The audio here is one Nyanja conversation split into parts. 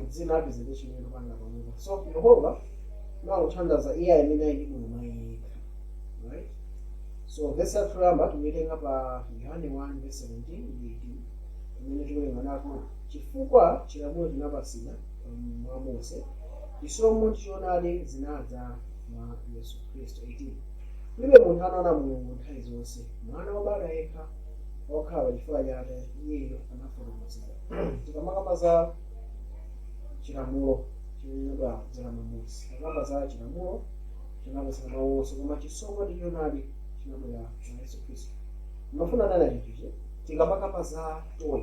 dzina lake zimechimira kupanga pamwepo. So Yehova nakuthandaza iye amene ali mulungu yekha, right? So verse ya tulamba tumetenga pa Yohane 1 verse 17 ndi 18 imene tikulenga nako chifukwa chilamulo chinapatsidwa mwa Mose, chisomo choonadi zinadza mwa Yesu Khristu. 18 kulibe munthu anaona Mulungu nthawi zonse, mwana wobala yekha okhala chifukwa chake iyeyo anafotokozera. Tikamakamba za chilamulo chinenedwa kudzera mwa Mose, tikakamba za chilamulo chinapatsidwa mwa Mose, koma chisomo ndi choonadi chinabwera mwa Yesu Khristu. Mafuna nana chinthuchi tikamakamba za toy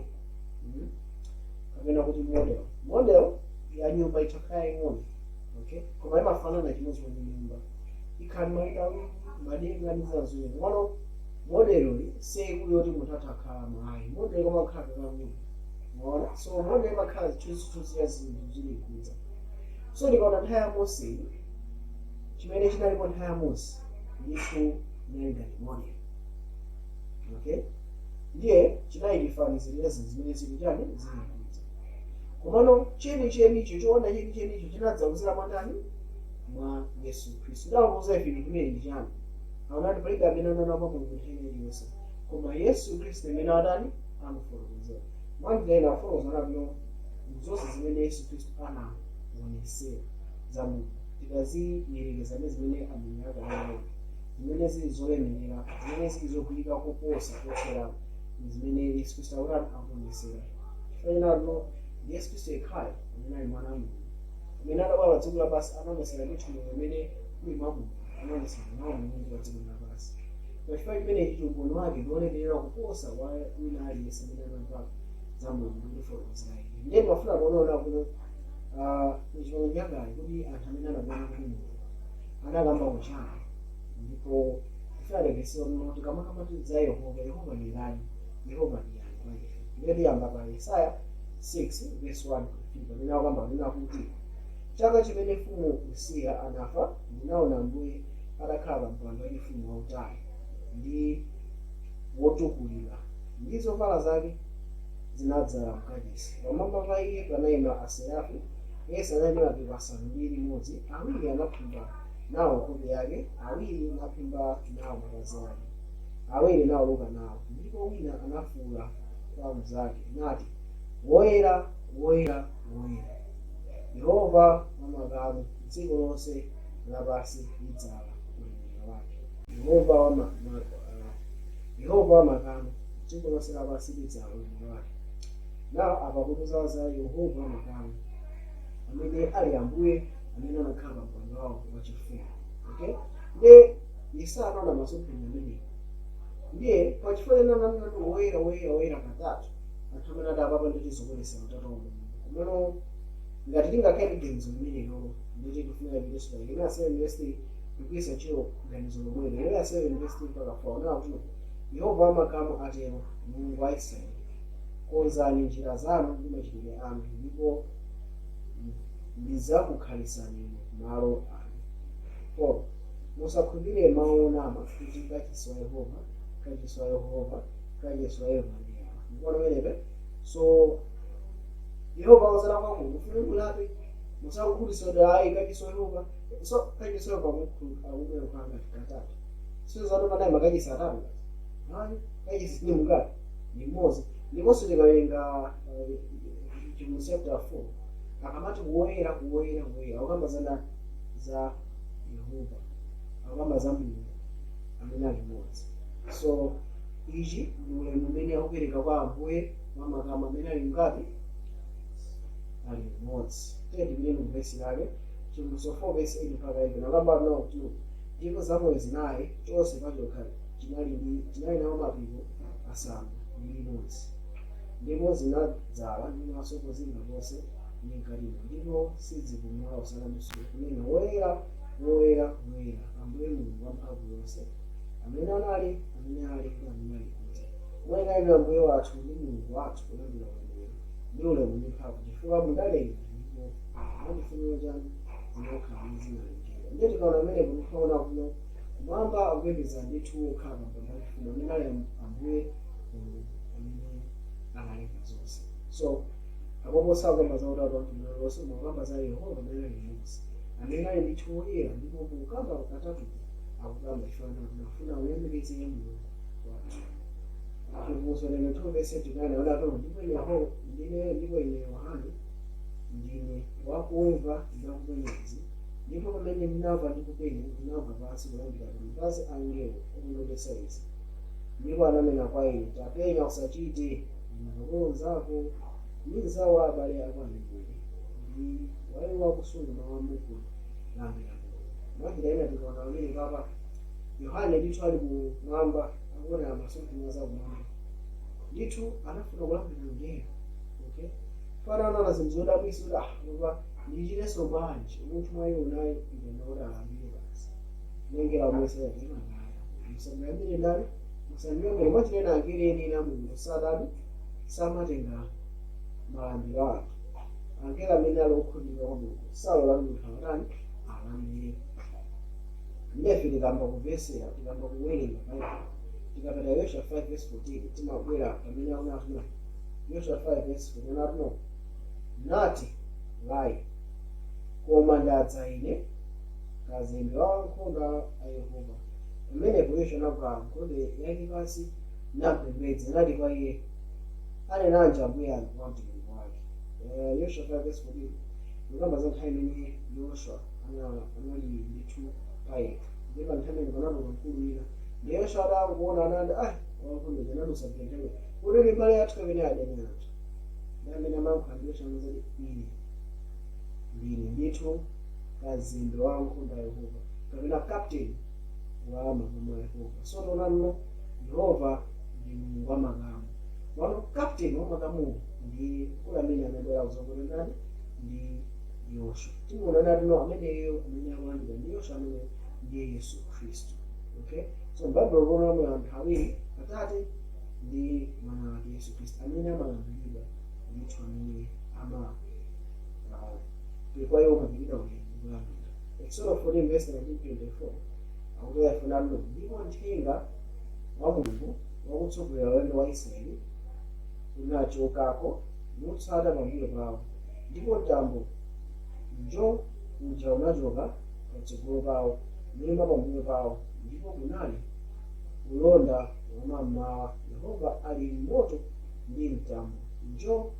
kapena kuti model ya nyumba itakhala ing'ono, okay, koma imafanana chimodzi ndi nyumba ikhali maita madenga ndi zazoya. Ngano model sekuyoti munthu atakhala mwayi model komakhala kakang'ono, unaona. So model imakhala zithunzithunzi ya zinthu zili kudza. So ndikaona nthawi ya Mose chimene chinalipo nthawi ya Mose ndithu inali ngati model, okay, ndiye chinayitifanizirira zinthu zimene zili chani zili kudza. Komano chenichenicho choona chenichenicho chinadza kudzera mwa ndani? Mwa Yesu Khristu. Ndakuuza ife chimene ndi chani, aunati palibe amene anaonapo Mulungu nthawi iliyonse, koma Yesu Khristu amene adani amufotokozera. Mwandilena kufotokozera bwino zonse zimene Yesu Khristu anaonetsera za Mulungu, tikaziyerekeza ndi zimene amenyaka nayo, zimene zili zolemerera, zimene zili zokuyika koposa kothera zimene Yesu Khristu akuonetsera. Chifukwa Yesu Khristu yekhayo amene ali mwana wa Mulungu, amene adabwera dziko lapansi anaonetsera ndithu Mulungu amene uli mwa Mulungu, anaonetsera nawo Mulungu wa dziko lapansi. Chifukwa chimenechi umboni wake ndiolemerera kuposa wa wina aliyense amene anamva za Mulungu ndi kufotokozera Iye. Ndiye ndimafuna kuonaona kuno m'chipangano chakale kuti anthu amene anabwera kuti Mulungu anakamba kuchana, ndipo ifalekesero no tikamakamba za Yehova. Yehova ni ndani? Yehova ni yani kwa ife. Ndiye tiyamba pa Yesaya 6 verse 1 kufika amene akamba kunena kuti chaka chimene mfumu Uziya anafa ndinaona Ambuye atakhala pa mpando waufumu wautali ndi wotukulira, ndi zovala zake zinadzala mkachisi. Pamwamba pa Iye panayima aserafi, yense anali mapiko asanu ndi limodzi, awiri anaphimba nawo nkhope yake, awiri anaphimba nawo mapazi ake, awiri anawuluka nawo, ndipo wina anafuwula kwa mnzake nati, woyera woyera woyera, Yehova wamakamu, dziko lonse lapansi lidzala ulemerero wake. Yehova wamakamu, dziko lonse lapansi lidzala ulemerero wake. Nawo apakutuza za Yehova wamakamu amene ali Ambuye amene anakhala pa mpando wawo wachifumu, okay. Ndiye Yesaya anaona masomphenya amenewo, ndiye pachifukwa nananati woyera woyera woyera katatu, anthu amene adapapa nditi zokweresa utatu wa Mulungu. Komano ngati tingakhale ganizo limenelo nditi tifuna Yesu pa ina 7 verse ndikuisa chiro ganizo lomwelo ina 7 verse mpaka 4 na kuti Yehova wamakamu atero, Mulungu wa Israeli, konzani njira zanu ndi machitidwe anu, ndipo ndizakukhalisani malo anu. 4 musakhulupirire mawu onama kuti kachisi wa Yehova, kachisi wa Yehova, kachisi wa Yehova ndi awa. Ndikuona menepe. So Yehova wazala kwa Mulungu ufuna kulape musakukhulisa ayi kachisi wa Yehova. So kachisi wa Yehova akubwera kupanga katatu. So zato panayi makachisi atatu. Hayi kachisi ni mungati ni mmodzi. Ndiponso tikawerenga Chivumo chapter 4 akamati woyera woyera woyera, akamba za Yehova, akamba za Mulungu amene ali mmodzi. So ichi ndi ulemu umene akupereka kwa Ambuye wamakamu amene ali ngati ali mmodzi. Tiyeni tipite mu vesi lake Chivumo 4 verse 8 mpaka 11 akamba nawo kuti ndipo zamoyo zinayi chonse pachokha chinali nawo mapiko asanu ndi limodzi, ndipo zinadzala ndi masoko zina zonse ninkalima, ndipo sizipumula usana msuku kunena woyera woyera woyera Ambuye Mulungu wamphamvu yonse, amene ali ndi amene ali kuti. Woyera ine Ambuye wathu ndi Mulungu wathu kulandira ulemerero ndi ulemu ndi mphamvu, chifukwa mudalenga ndipo mwachifuniro chanu zinokhala ndi zina linjira. Ndiye tikaona amene kunikuona kuno kumwamba akupembedza ndithu okhala pa mpando waufumu amene ali Ambuye Mulungu amene analenga zonse. So apo sakamba za utatu lonse makamba za Yehova amene ali Mose amene ali ndi choyera ndipo kukamba katatu akukamba chifana nafuna uyembekeze Mulungu wake chivuso lene tovese tikana olato ndipo Yehova ndipo ine Yohane ndine wakumva ndakupenyezi ndipo pamene ndinamva ndikupenya ndinamva pansi kulambira pamakazi angelo okundolesa izi ndipo ananena kwa ine tapenya usachite makolo zako ndi zawo abale ako aneneri ndi wali wakusunga mawu a Mulungu lambira mwakira ina tikaona amene papa Yohane ndithu ali kumwamba akuona masomphenya za kumwamba ndithu anafuna kulambira ngelo okay fana na zinthu zodabwisa kuba ndichireso banje umuntu mwayonayo ndinoda alambire basi nengera mwese yakimangaya musamuyambire ndani musamuyambire mwatirena angireni na Mulungu sadani samatenga malambiro ake angela amene ali okhulupirira kwa Mulungu salola munthu akatani alambire nefe tikamba kuvesera tikamba kuwerenga Bible tikapata Yosha 5:14 timabwera pamene akunatuna Yosha 5:14 anatuno nati lai koma ndadza ine kazembe wa ankhondo a Yehova pamenepo Yosha anagwira nkhondo yake pansi napembedza nati kwa iye anenanja ambuye anu kwa mtumiki wake Yosha 5:14 ndikamba za nthawi imene Yosha anali ndithu payekha ndipo nthawi imene panalowa mkulu wina ndi Yosha adangoona anati wankhondo zanalusabwentewe kuti mbali yathu imene adani athu amene amankhondo chamuzati ndine ndithu kazembe wa ankhondo a Yehova kapena captain wa makamu a Yehova so tonano Yehova ndi Mulungu wa makamu wano captain wa makamu ndi kula amene anabwera kuzongole ndani ndi Yosha timuona natino ameneyo amene akulandira ndi Yosha amene ndiye Yesu Khristu okay so Bible lona anthu awiri Atate ndi mwana wake Yesu Khristu amene amalamulira ndithu amene ama kwa hiyo mabiblia ulikuwa Exodus 14:19-24 akutoyafuna mno ndipo nthenga wa Mulungu wakutsogolera ulendo wa Israeli unachokako nutsata pambuyo pawo ndipo mtambo njo uja unachoka patsogolo pawo nuyima pambuyo pawo ndipo kunali ulonda wamammawa Yehova ali moto ndi mtambo njo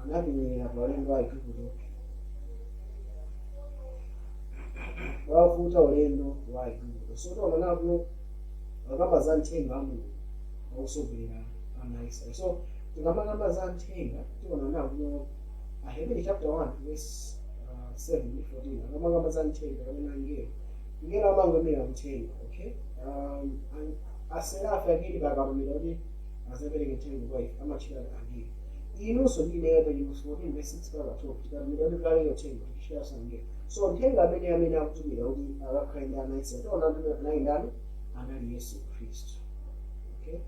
anapinyera pa ulendo wa Igupto wavuta ulendo wa Igupto so tona napo akamba za nthenga wa Mulungu wakusogolerera ana Israeli so tikamangamba za nthenga tiona napo Ahebrew chapter 1:7-14 akamangamba za nthenga kapena ngelo amangomera mthenga okay aserafi akili bakamira kuti azapereke nthenga kwa ife amachita angelo inunso ndineyo pa Yehova 14:6-12 tikamira kuti kale yothenga tikishira sangelo so nthenga amene akutumira kuti akakhala ndi ana Israeli tiona nayi ndani anali Yesu Khristu okay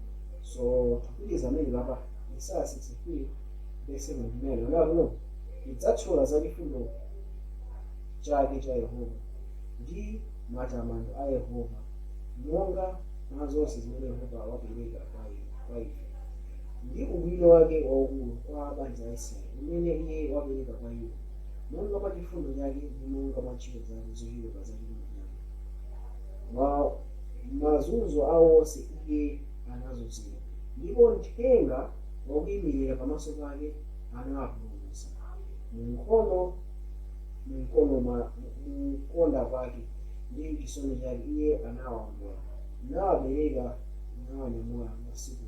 so tikupitiriza amene papa Isaya 63:7-9 unakuno idzatchula za chifundo chake cha Yehova ndi matamando a Yehova monga mwa zonse zimene Yehova wapereka kwa ife ndi ubwino wake waukulu kwa banja la Israeli umene iye wapereka kwa iwo monga mwa chifundo chake ndi monga mwa ntchito zake zochuluka za chilungamo mazunzo awo onse iye anazunzira ndipo nthenga wakuyimirira pamaso pake anawapulumutsa mukonda kwake ndi chisomo chake iye anawawombola nawabereka nawanyamula masiku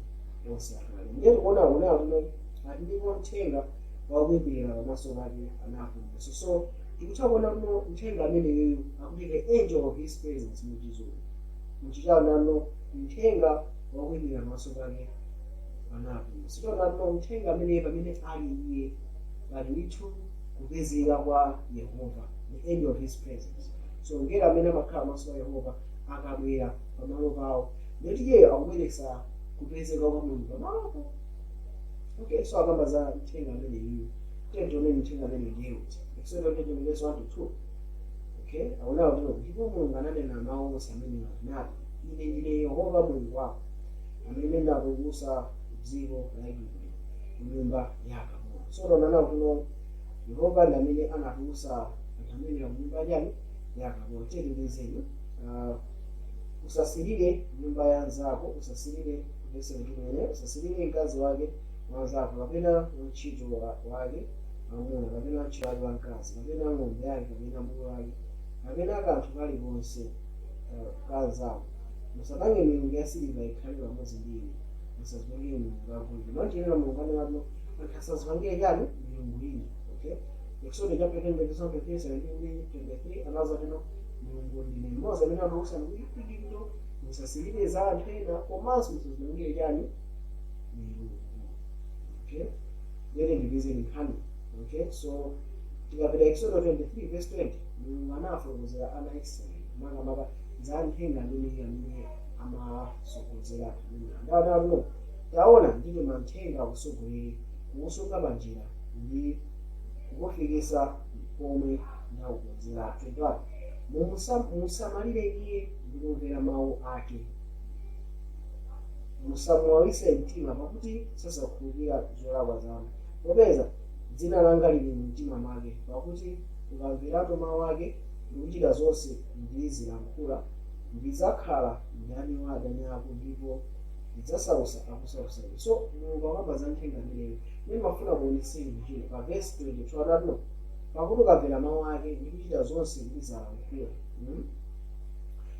onse akale ndiye tikuona kuno ati ndipo nthenga wakuyimirira pamaso pake anawapulumutsa so tikutha kuona kuno nthenga ameneyoyo akuti angel of his presence muchizulu muchichaonano nthenga wakuyimirira pamaso pake anawapulumutsa tionano nthenga ameneyo pamene ali iye ali ndithu kupezeka kwa Yehova the end of his presence so ngelo amene amakhala pamaso pa Yehova akabwera pamalo pawo ndeti iyeyo akubweretsa kupezeka kwa Mulungu pamalopo okay so akamba za nthenga amene iye tione nthenga amene ndiye kuti Exodus 20:1-2 okay akunawo kuti ndipo Mulungu ananena mawu onse amene anati ine ndine Yehova Mulungu wako amene ndakutulutsa dziko la Igupto nyumba ya Yakobo so tonana kuno Yehova ndi amene anatulutsa anthu amene nyumba yanu yakabwa teterezenyu usasilire nyumba ya nzako, usasilire verse 17, usasilire mkazi wake mwanzako kapena mchito wake amuna kapena mchito wake wamkazi kapena ng'ombe yake kapena mbuzi wake kapena kanthu kalikonse kanzako. Musapange milungu ya siliva ikhale pamodzi ndi ine, musazipangire milungu yagolide. Mwanjirira mulungu ane wano anthu asazipangire chanu milungu ina. Okay, Exodus chapter 10 verse 17 anaza teno mulungu ndine mmodzi amene anatulutsa ndikuyipitiriro musasilire za anthu ena komanso musazipangire chanu milungu. Okay, lero ndipeze nkhani. Okay, so tikapita Exodus 23 verse 20 mulungu anafotokozera ana Israeli makamaka za nthenga amene amasokonzera ndawo taona ndito manthenga akusogoleri kuusunga panjira ndi kukufikisa pomwe ndakukonzera. Musamalire iye ndi kumvera mawu ake, musamuwawitse mtima pakuti sasakhulupirira zolakwa zanu. Popeza dzina langa lili mumtima mwake, pakuti ukamveratu mawu ake ndi kuchita zonse ndizilankhula, ndidzakhala mdani wa adani ako ndipo ndidzasausa akusausani. So mulungu akamba za nthenga imeneyo imene mafuna kuonetseni chino pa verse 22 adati pakuti ukamvera mawu ake ndi kuchita zonse ndizilankhula.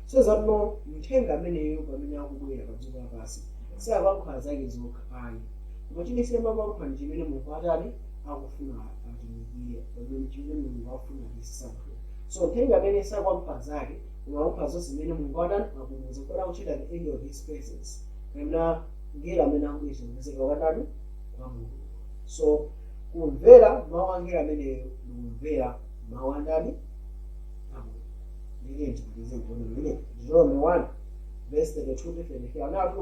So zatino nthenga imeneyo pamene akubwera pa dziko lapansi sakulankhula zake zokha ayi, koma chilichonse amalankhula ndi chimene mulungu atani akufuna atumikire, pamene chimene mulungu akufuna tisankhe. So nthenga imene sakulankhula zake unalankhula zonse zimene mulungu atani akumuwuza kuti akuchita the end of his presence, kapena ngelo amene akubweza kupezeka wakatani kwa mulungu. So kumvera mawu angelo ameneyo ndikumvera mawu andani amulungu. Ndine ndipitize kuona mmene Deuteronomy 1 verse 32-33 anati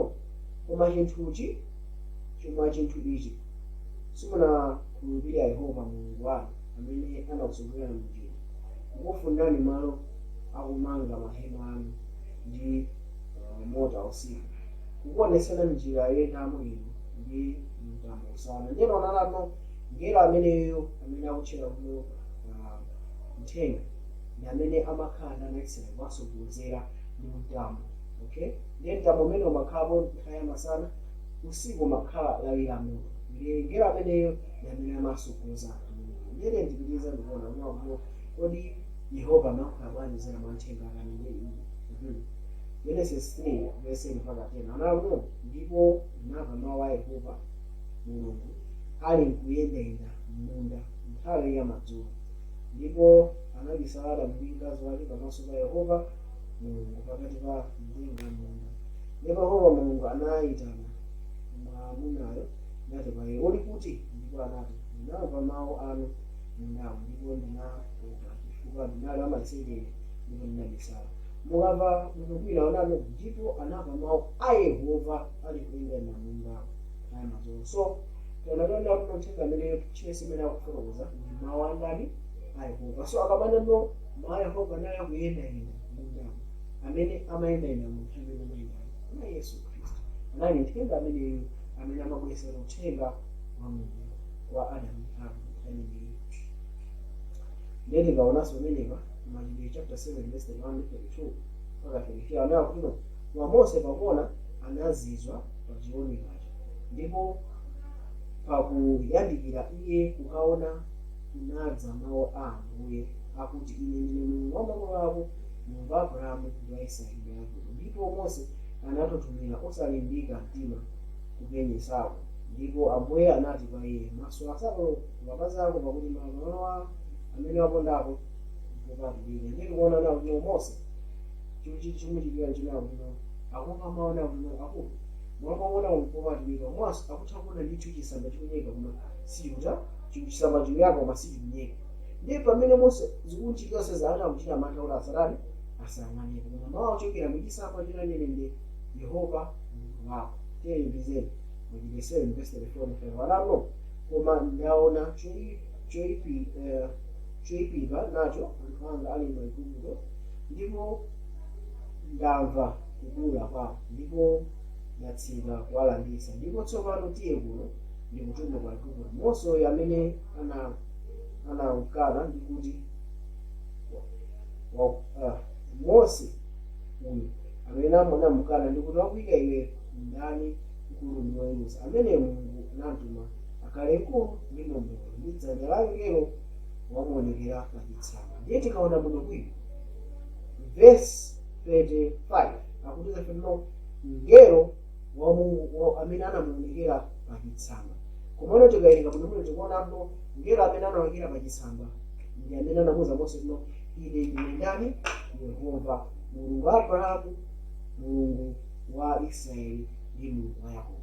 koma chinthuchi chomwe chinthu ichi simunakhulupirira Yehova mulungu wanu amene anakusogolera m'njira kukufunirani malo akumanga mahema anu ndi moto usiku, kukuonetsani njira yoyendamo inu ndi mtambo usana. Ndiye onanano ngelo ameneyo amene akutchera kuno nthenga ndi amene amakhala ndi ana Israeli kuwasogolera ndi mtambo. Okay, ndiye mtambo umene umakhalapo nthawi ya masana, usiku umakhala lawi la moto. Ndiye ngelo ameneyo ndi amene amasogoza anthu. Ndiye ndipitiriza ndikuona unawo kodi Yehova amalankhula bwanji za manthenga ameneyo. Genesis 3 verse 8-10 anati ndipo ndinamva mawu a Yehova mulungu ali nkuyendayenda m'munda nthawi ya madzulo, ndipo anabisa Adamu ndi mkazi wake pamaso pa Yehova mulungu pakati pa mtengo wa munda. Ndipo Yehova mulungu anayitana mwamunayo nati kwa iye uli kuti? Ndipo anati ndinamva mawu anu m'mundamu ndipo ndinaopa chifukwa ndinali wamaliseche ndipo ndinabisala. Mukamva mukukwira onani ndipo anamva mawu a Yehova ali kuyendayenda m'munda nthawi ya madzulo. So tonalonda kuno nthenga ameneyo chilesi imene akufotokoza ndi mawu andani a Yehova. So akamana no mawu a Yehova naye akuyendayenda m'mundamu amene amayendayenda mu nthawi imene amayendayenda ana Yesu Khristu anali nthenga ameneyo amene amabweresera uthenga wa Mulungu kwa Adamu ndi Hawa nthawi imeneyo. Ndiye tikaonanso pamenepa Machitidwe chapter 7 verse 1-32 anayo kuti wa Mose pakuona anazizwa pa chiwonekacho, ndipo pakuyandikira iye kukaona kunadza mawu a Ambuye akuti ine ndine Mulungu wa makolo ako, Mulungu wa Abrahamu ndi wa Isake ndi Yakobo. Ndipo Mose anatothumira osalimbika mtima kupenya Esau, ndipo Ambuye anati kwa iye masula Esau mapazi ako pakuti malo amene wapondapo kupatulika. Ndiye tikuona nawo kuti Mose chumuchitikira chinawo kuti akumva mawu nawo kuti akupa mwakaona kupatulika mwaso akutha kuona ndithu chisamba chikunyeka koma sichuta chisamba chikuyaka koma sichikunyeka. Ndiye pamene Mose zikuchitika zonse zaana kuchita mantha kuti asarani asayang'anire koma mawu ochokera muchisamba chinanenende Yehova Mulungu wako. Tiye mbizeni Machitidwe 7 verse 34 walano koma ndaona choyipa nacho anthu anga ali m'Igupto, ndipo ndamva kubula kwawo ndipo ndatsika kuwalanditsa. Ndipo tsopano tiye kuno ndi kutumba kwa Igupto. Mose oyo amene anamkana ndi kuti Mose uyu amene anamukana ndi kuti wakuyika iwe ndani mkulu ndi woweruza, amene Mulungu anamtuma akhale mkulu ndi mlondola, ndi dzanja la mngelo wamuonekera pa chitsamba. Ndiye tikaona bwino bwino verse 35 akutiza fenno mngelo wa Mulungu amene anamuonekera pa chitsamba. Komano tikawerenga bwino bwino tikuonapo mngelo amene anaonekera pa chitsamba ndi amene anamuwuza Mose kuti ine ndine ndani? Yehova, Mulungu wa Abrahamu, Mulungu wa Israeli ndi Mulungu wa Yakobo.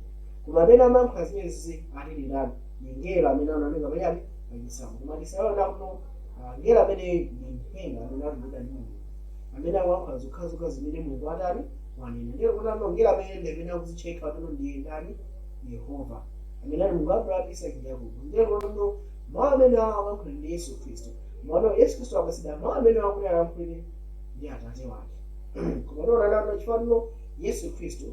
Koma amene amayankhula zimenezi ali ndani? Ndi mngelo amene anaoneka pachani pa chitsamba. Koma tisaona kuno mngelo amene ndi mphenga amene anatumidwa ndi Mulungu, amene akuyankhula zokhazokha zimene Mulungu atani wanena. Ndiye kuti mngelo amene ndi amene akuzitcheka kuti ndiye ndani? Yehova, amene ali Mulungu wa Abrahamu, Isaki ndi Yakobo. Ndiye kuti mawu amene akuyankhula ndi Yesu Khristu. Mwana Yesu Khristu akasida mawu amene akuti ayankhule ndi Atate wake. Koma tiona chifukwa Yesu Khristu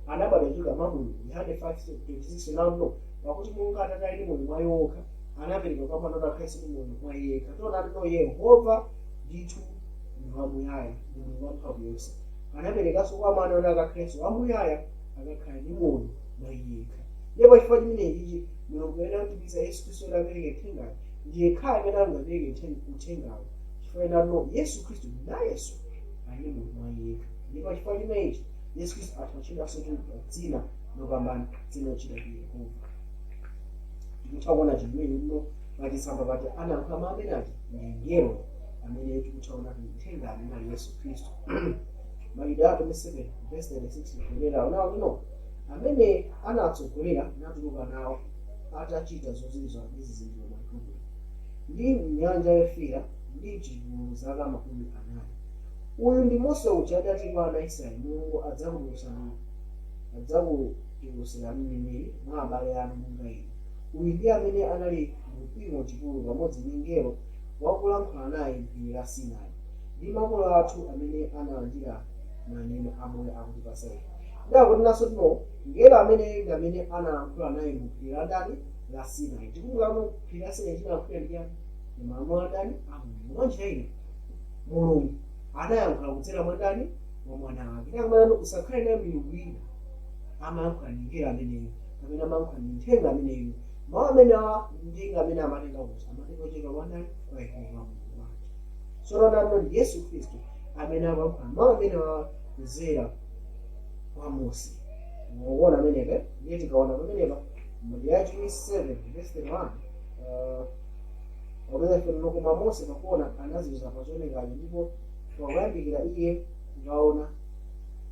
anabadwa chika mwa Mulungu, Yohane 5:26 nawo pakuti Mulungu Atate ali Mulungu wa yekha, anapereka kwa mwana wake Yesu Mulungu wa yekha. Tiona Yehova ndithu ndi wamuyaya, ndi Mulungu wamphamvu yonse. Anaperekanso kwa mwana wake Yesu wamuyaya akakhala ndi moyo mwa yekha. Ndipo chifukwa chimenechi Mulungu ena kutipitsa Yesu Khristu anapereka uthengawo, ndiye khale amene angapereke uthengawo. Chifukwa Yesu Khristu nayenso ali Mulungu wa yekha. Ndipo chifukwa chimenechi Yesu Khristu atachedwanso dzina lopambana dzina lochita Yehova. Tikutaona chimene muno pachitsamba pati anayankhula mawu amene ati ndi mngelo amene tikutaona uthenga amene ali Yesu Khristu. Mayuda 27 verse 36 kunena unawo kuno amene anatsogolera natuluka nawo atachita zozizwa izi zinthu makumi ndi nyanja yofiira ndi chigulu zaka 40. Uyu ndi Mose uja adati kwa ana Israeli, Mulungu adzakutulutsa mneneri mwa abale anu monga ine. Uyu ndi amene anali mpingo chipululu pamodzi ndi mngelo wakulankhula naye m'phiri la Sinai, ndi makolo athu amene analandira maneno amoyo akutipasa ife. Ndakutinanso tino mngelo amene analankhula naye m'phiri la Ndani la Sinai. Tikumbukamo phiri la Sinai tinalankhula ndi yani? Ndi malamulo a Ndani mwa njira ine Mulungu anayankhula kudzera mwa Ndani mwa mwana wake. Tikamana usakhale nayo milungu ina amayankhula ndi mngelo ameneyo, amene amayankhula ndi uthenga ameneyo. Mawu amenewa ndi amene amatenga kuti amatenga kuchokera kwa Ndani kwa Yehova Mulungu wake. Tsono ndi Yesu Khristu amene amayankhula mawu amenewa kudzera kwa Mose. Muona amenepa ndiye tikaona pamenepa Malachi 7 verse 1 wapeza fenno koma Mose pakuona anaziwuza pachoonekacho, ndipo pakuyambikira iye kukaona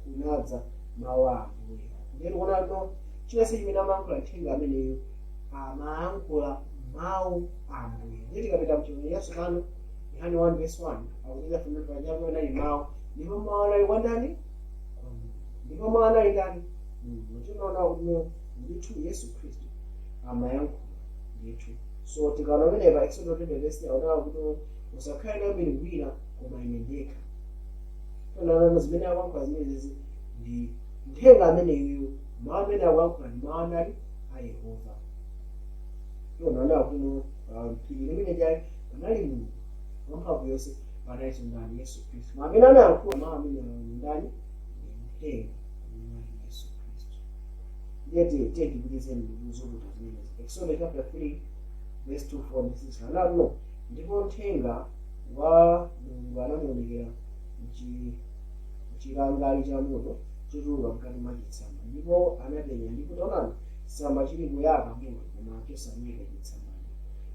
kunadza mawu a Ambuye. Ndiye tikuona chonse chimene amayankhula uthenga ameneyo amayankhula mawu a Ambuye. Ndiye tikapita mchipangano chatsopano Yohane 1 verse 1 akutiza fenno pachiyambi anali mawu, ndipo mawu anali kwa Ndani? Ndipo mawu anali ndani? Tinaona kuti ndithu Yesu Khristu amayankhula ndithu. So tikaona pamenepa Exodus 20 verse 9 kuti usakhale nayo milungu ina koma ine ndekha. Tinaona zimene akuyankhula zimenezi ndi uthenga ameneyo, mawu amene akuyankhula ndi mawu anali a Yehova. Tinaona kuti phiri limene jali panali Mulungu wamphamvu yonse, panalinso ndani Yesu Khristu. Amene anayankhula mawu amene ndani uthenga Yesu Khristu. Ndiye tikupitize mzuluto zimenezi. Exodus chapter 3 verse 2-4-6 analo ndipo uthenga wa Mulungu anamuonekera mchilangali cha moto chotuluka mkati mwa chitsamba, ndipo anapenya, ndipo taonani chitsamba chili kuyaka moto koma chosamuyika chitsamba.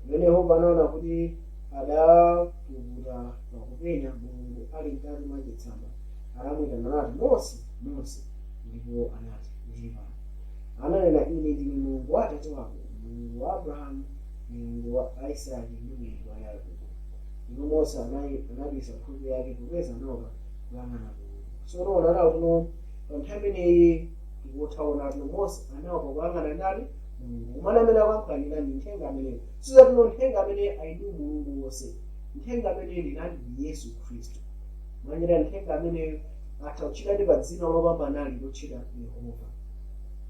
Pamene Yehova anaona kuti adapukuta pakupenya Mulungu ali mkati mwa chitsamba, anamuyitana nati Mose, Mose, ndipo anati ndili pano. Ananena ine ndine Mulungu wa Atate wako, Mulungu wa Abrahamu, Mulungu wa Isaki ndi Mulungu wa Yakobo. Ndipo Mose anabisa nkhope yake popeza anaopa kuyang'ana Mulungu. Tsono unaona kuti pa nthawi imeneyi tikutaona kuti Mose anaopa kuyang'ana ndani? Mulungu. Umene amene akuyankhula ndi ndani? Uthenga ameneyo. Sizati uthenga amene ali ndi Mulungu wonse. Uthenga amene ndi Yesu Khristu. Mwanjira uthenga amene atauchita pa dzina lopambana lotchedwa Yehova.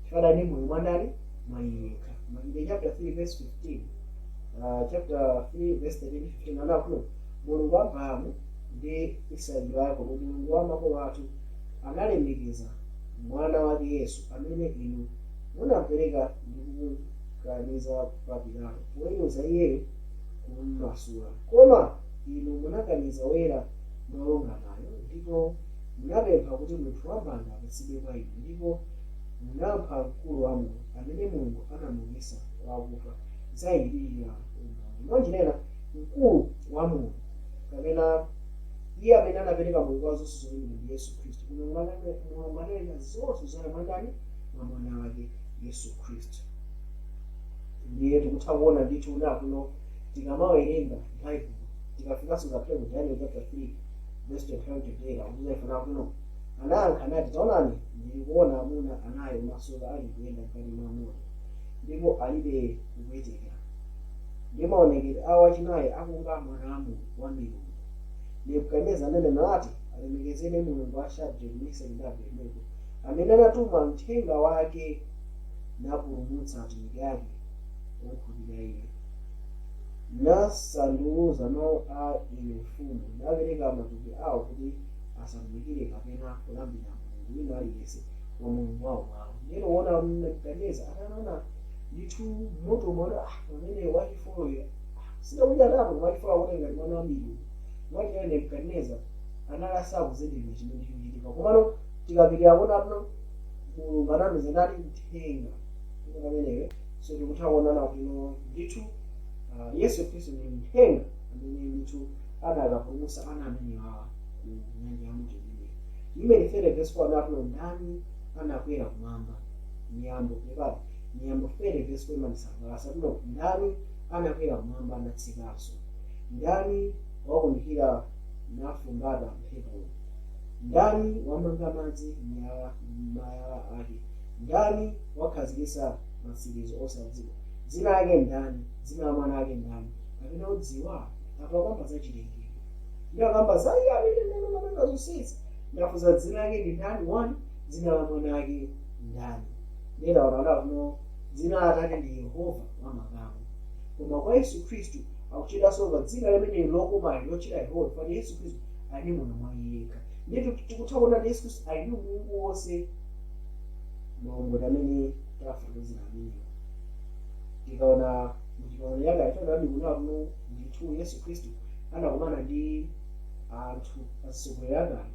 Chifukwa ndi Mulungu mwa ndani? Mwa yekha. in chapter 3 verse 15, chapter 3 verse 13 15 anakuno mulungu wa Abrahamu ndi Israeli wako mulungu wa makolo athu analemekeza mwana wake Yesu amene inu munapereka ndi kumukaniza pa Pilato poweruza iyeyo kummasula, koma inu munakaniza woyera molungamayo ndipo munapempha kuti munthu wambanda apatsidwe kwa inu, ndipo munapha mkulu wa Mulungu amene Mulungu anamuukitsa kwa akufa zayilira mwanjirena mkulu wa Mulungu kapena iye amene anapereka Mulungu wa zonse zomwe ndi Yesu Khristu. Mulungu ananena zonse zomwe mwandani mwa mwana wake Yesu Khristu. Ndiye tikutha kuona ndithu unakuno tikamawerenga Bible tikafikanso ngaphera mu Daniel chapter 3 verse 25 today akuzayifuna kuno anayankha nati taonani ndili kuona amuna anayo masoka ali kuyenda mkati mwa moto ndipo alibe kupweteka, ndi maonekedwe awo achinayi akunga mwanamu wa milungu. Nebukadineza ananena ati alemekezeni Mulungu wa Shadraki, Mesaki ndi Abedenego amene anatuma mthenga wake napulumutsa atumiki ake okhulupirira iye, nasanduza mawu a ine mfumu, napereka matupi awo kuti asatumikire kapena kulambira Mulungu wina aliyense wa Mulungu wawo wawo. Ndiyeno kuona Nebukadineza atanaona ndithu moto mwana amene wachifoyo sidauja napo wachifoyo akuona ngati mwana wa milungu. Mwachita Nebukadineza analasa kuzindikira chimene chikuchitika, komano tikapitira kuona pano Mulungu anatumiza nati mthenga pameneyo. So tikutha kuonana kuti ndithu Yesu Khristu ndi mthenga amene ndithu adakapulumutsa ana amene awa ku nyanja ya moto imeneyi. Imene fere verse 4 anakuno ndani anakwera kumwamba miyambo pepani miyambo fere verse 4 manisangalasa kuno ndani anakwera kumwamba anatsikanso, ndani wakumbukira nafumbata mphepo, ndani wamanga madzi m'mayala ake, ndani wakhazikitsa matsirizo osadziwa, dzina lake ndani, dzina la mwana ake ndani, kapena udziwa apa kwamba za chilengedwe ndi akamba za iye amene ndamanga zonsezi ndafuza dzina lake ndi ndani 1, dzina la mwana ake ndani. Ndiyena wanaona kuno dzina la Atate ndi Yehova wa makamu, koma kwa Yesu Khristu akuchitanso pa dzina limene lokoma lochita Yehova pali Yesu Khristu ali muno mwa iye yekha. Ndiye tikutha kuona kuti Yesu Khristu ali ndi Mulungu wonse maomboli amene tafotokozera amenewo. Tikaona yanga itanadi kuona kuno ndithu Yesu Khristu anakumana ndi anthu atsogoleri akale,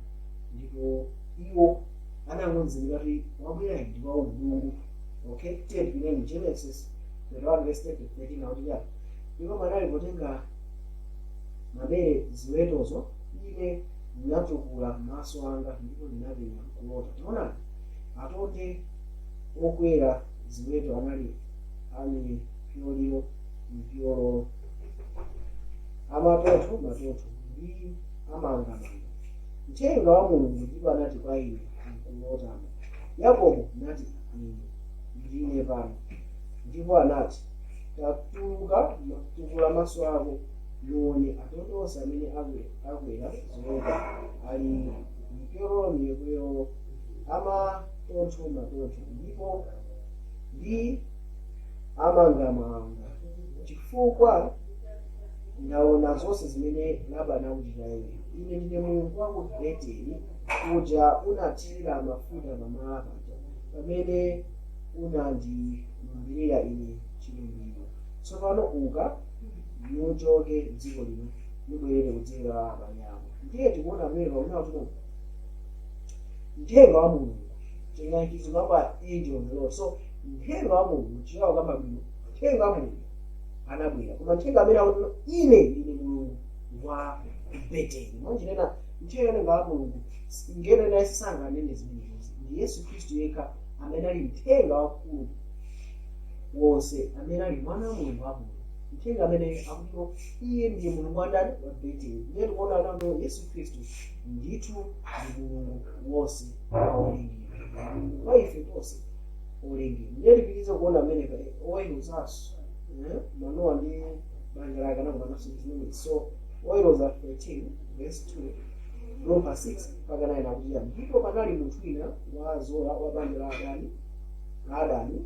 ndipo iwo anangonzera kuti wabwera ndi wa Mulungu. Okay, tiye tipite Genesis 21 verse 13 akuti ya ndipo manali potenga mabere ziwetozo ine ndinatukula maso anga ndipo ndinapenya kulota. Taonani atonde okwera ziweto anali ali pyoliro mpyolo amatoto ndi amangamanga. Mthenga wa Mulungu ndipo anati kwa ine kulotamo, Yakobo nati ndine pano, ndipo anati tukula maso ako nuone atonde onse amene akwera ziweto ali mpyolo miyekweyo amatoto ndipo ndi amangamanga, chifukwa ndaona zonse zimene Labani akuchita iye. Ine ndine Mulungu wa ku Beteli uja unathira mafuta pamala paja pamene unandilumbirira ine chilumbiro. Tsopano uka nuchoke dziko lino nubwerere ku dziko la abale ako. Ndiye tikuona pamene pakuona kuti mthenga wa Mulungu chingaikizidwa kwa angel of the Lord. So mthenga wa Mulungu chilawo kamba bwino mthenga wa Mulungu anabwera, koma mthenga amene akuti ine ndine Mulungu wa Beteli. Mwanjinena mthenga wa Mulungu ngeno naye sanganene zimenezo ndi Yesu Khristu yekha amene ali mthenga wakulu wonse, amene ali mwana wa Mulungu wa Mulungu, mthenga amene akuti iye ndiye Mulungu wa ndani wa Beteli. Ndiye tikuona nano Yesu Khristu ndithu ndi Mulungu wonse waolengedwa kwa ife tonse olengedwa. Ndiye tipitirize kuona amene oweruzaso Manoa ndi banja lake anakupanaso zimene. So oweruza 13 verse 2 Luka 6 mpaka 9 akuti ndipo panali munthu wina wa Zora wa banja la Adani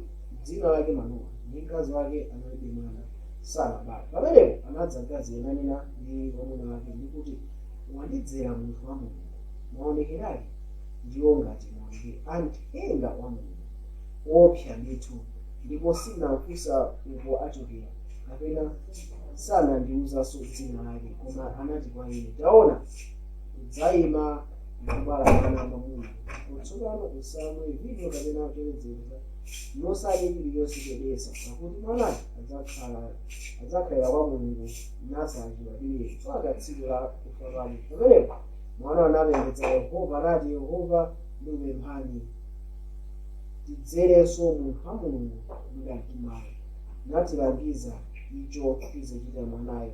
dzina lake Manoa, ndi mkazi wake analibe mwana sanabala. Pamenepo anadza mkazi ananena ndi mwamuna wake ndikuti wandidzera munthu wa Mulungu, maonekerake ndiwo ngati maonekero anthenga wa Mulungu wopsa ndithu, ndipo sinafunsa uko achokera kapena sanandiwuzanso dzina lake, koma anati kwa ine, taona udzayima ndikubala mwana wamwamuna, tsopano usamwe vinyo kapena choledzeretsa nosadya chilichonse chodetsa, pakuti mwanayo adzakhalira kwa Mulungu nasadya mpaka tsiku la kufa kwake. Pamenepo mwana anapembedza Yehova anati, Yehova ndikupemphani tidzerenso munthu wa Mulungu ngati mayi, natilangiza icho tizichita mwanayo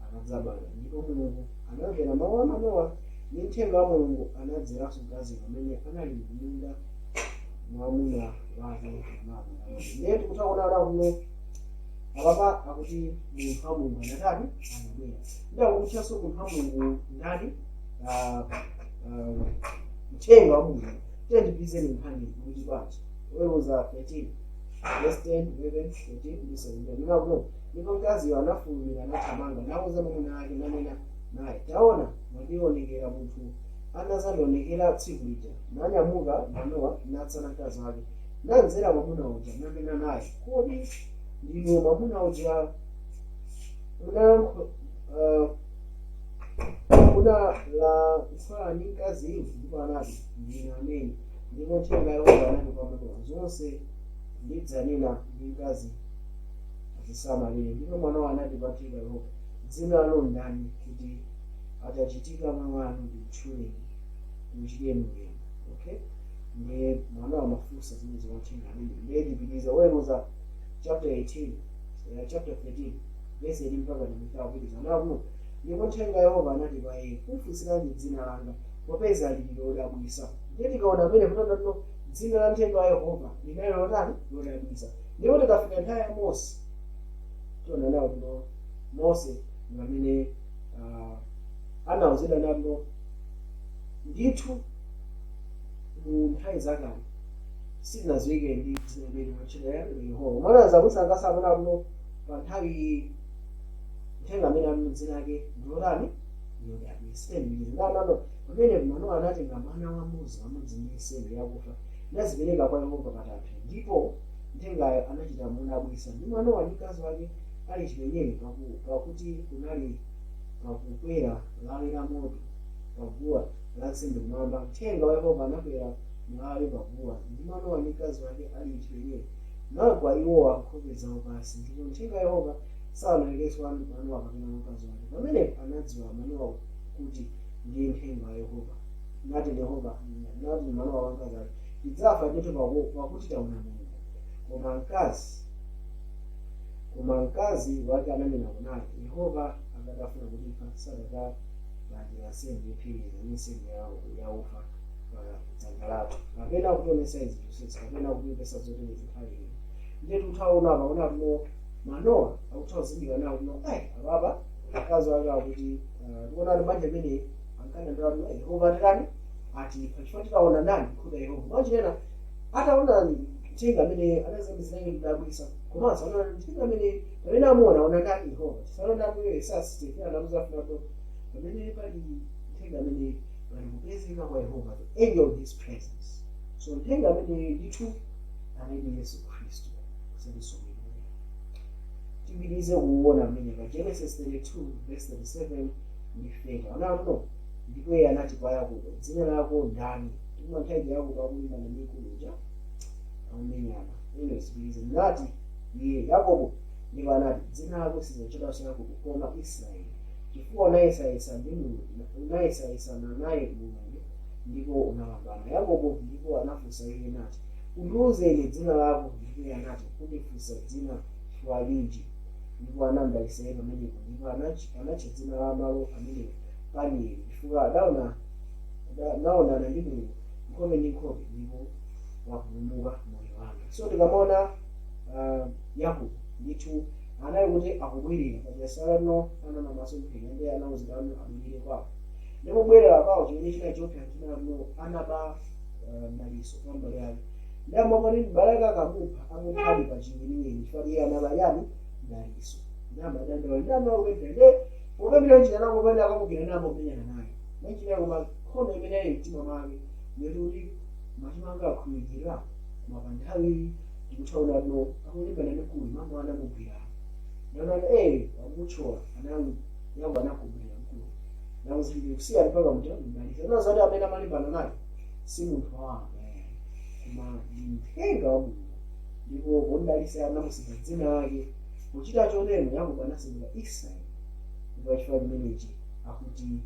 akadzabala. Ndipo Mulungu anamvera mawu a Manowa, ndi mthenga wa Mulungu anadzeranso mkazi amene anali m'munda mwamuna wake ndiye tikutaonana kuno apapa akuti munthu wa Mulungu anatani anabwera. Ndakukutchanso munthu wa Mulungu ndani mthenga wa Mulungu. Tendipizeni nkhani kuti bwanji weruza 13 verse 10 11 14 ndisaidira ndinakuno. Ndipo mkaziyo anafulumira anathamanga nawuza mwamuna wake nanena naye, taona mwandionekera munthu anazandionekera tsiku lija. Nanyamuka Manowa natsana mkazi wake nanzera mwamuna uja nanena naye, kodi ndinu mwamuna uja unalankhula ndi mkaziyo? Ndipo anati, ndine amene. Ndipo mthenga wa Yehova anati kwa Manowa, zonse ndidzanena ndi mkazi azisamalire. Ndipo Manowa anati kwa mthenga wa Yehova, dzina lanu ndani, kuti atachitika mawu anu ndimtchuleni muchiteni ulemu. Okay, ndiye Manowa amafunsa zimene ziwathenga amene ndiye ndipitiza weruza chapter 13 verse 18 mpaka 25 kupitiza nakuno. Ndipo mthenga wa Yehova anati kwa iye, kufunsirani dzina langa popeza lili lodabwitsa. Ndiye tikaona amene kutandatulo dzina la mthenga wa Yehova linali lodabwitsa. Ndipo tikafika nthawi ya Mose tiona nawo kuno Mose amene anawuzidwa nabwino ndithu mu nthawi zakale sitinadziwike ndi dzina limene limachita Yehova. Mwana zakusangalatsa nabwino pa nthawi mthenga amene ali dzina lake ndilotani ndilodabwitsa. Nano pamene Manowa anatenga mwana wamodzi pamodzi ndi nsembe yakufa nazipereka kwa Yehova katatu. Ndipo mthengayo anachita modabwitsa ndi Manowa ndi mkazi wake ali chimenyere pakuti kunali pakukwera lawi la moto paguwa lansembe kumwamba. Mthenga wa Yehova anakwera mlawi paguwa ndi Manowa ndi mkazi wake ali chimenyere, nagwa iwowa nkhope zawo pansi. Ndipo mthenga wa Yehova sanayekenso Manowa kapena mkazi wake. Pamenepo anadziwa Manowa kuti ndiye mthenga wa Yehova. Nati Manowa wa mkazi wake, tidzafa ndithu pakuti taona Mulungu. Koma mkazi wake ananena naye, Yehova akadafuna kutipa sadakalandira nsembe yopsereza ndi nsembe yaufa pa dzanja lathu, kapena kutionetsa izi zonse, kapena kutipemphetsa zoterezi nthawi ino. Ndiye tikutaona paona kuno Manowa akuthauzindikira nawo kuno apapa mkazi wake akuti tikuona kuti banja limene ankanena Yehova atitani atipa chifukwa tikaona ndani nkhuda Yehova. Mwachinena ataona mthenga amene anazembezerake kudabwitsa komanso anaona mthenga amene pamene amuona ona ndani Yehova tisalondakuyo sasitefuna nakuzafunato pamene pali mthenga amene pali kupezeka kwa Yehova, the angel of his presence. So mthenga amene ndithu anali Yesu Khristu kusalisomera. Tipitirize kuona amene pa Genesis 32 verse 37 ndifika anakuno. Ndipo iye anati kwa Yakobo, dzina lako ndani? Ndipo nthawi Yakobo akulimba na mikuluja aumenyana ino sipirize nati iye Yakobo. Ndipo anati, dzina lako silinachotcha Yakobo koma Israeli, chifukwa unayesayesa ndi Mulungu, unayesayesana naye Mulungu ndipo unapambana. Yakobo ndipo anafunsa iye nati, undiwuze ine dzina lako. Ndipo iye anati, kundifunsa dzina chifukwa linji? Ndipo anamdalitsa iye pamenepo. Ndipo anatcha dzina la malo amenewo Panieli, chifukwa naonana ndi Mulungu nkhope ndi nkhope, ndipo wapulumuka moyo wanga. So tikamona Yakobo ndithu anali kuti akubwerera pachasala no anana maso mphika ndi anawuzidwa abwerere kwawo. Ndipo bwerera kwawo chimene china chopsa chinano anaba mdalitso kwa mbale yake. ndamwamoni baraka akamupha amuphadi pachingiriyeni chifukwa iye anali yani daliso namadandolo ndamawedende popemera njira nango pene akamugera namomenyana naye nanjira kumakhono imene ali mtima mwake ndikuti machimo anga akhululukira mwa nthawi ndikuthauna no akulimbana nekulu mama anamugwira nanana wamuchola anawi yangu anakugwira mkulu nakuzindikira kusiyana mpaka mdalisa nazati amene amalimbana naye si munthu wanga koma mthenga wa Mulungu ndipo kondalisa anamusiga dzina lake kuchita choneno Yakobo anasimula Israeli ndipo chifukwa chimenechi akuti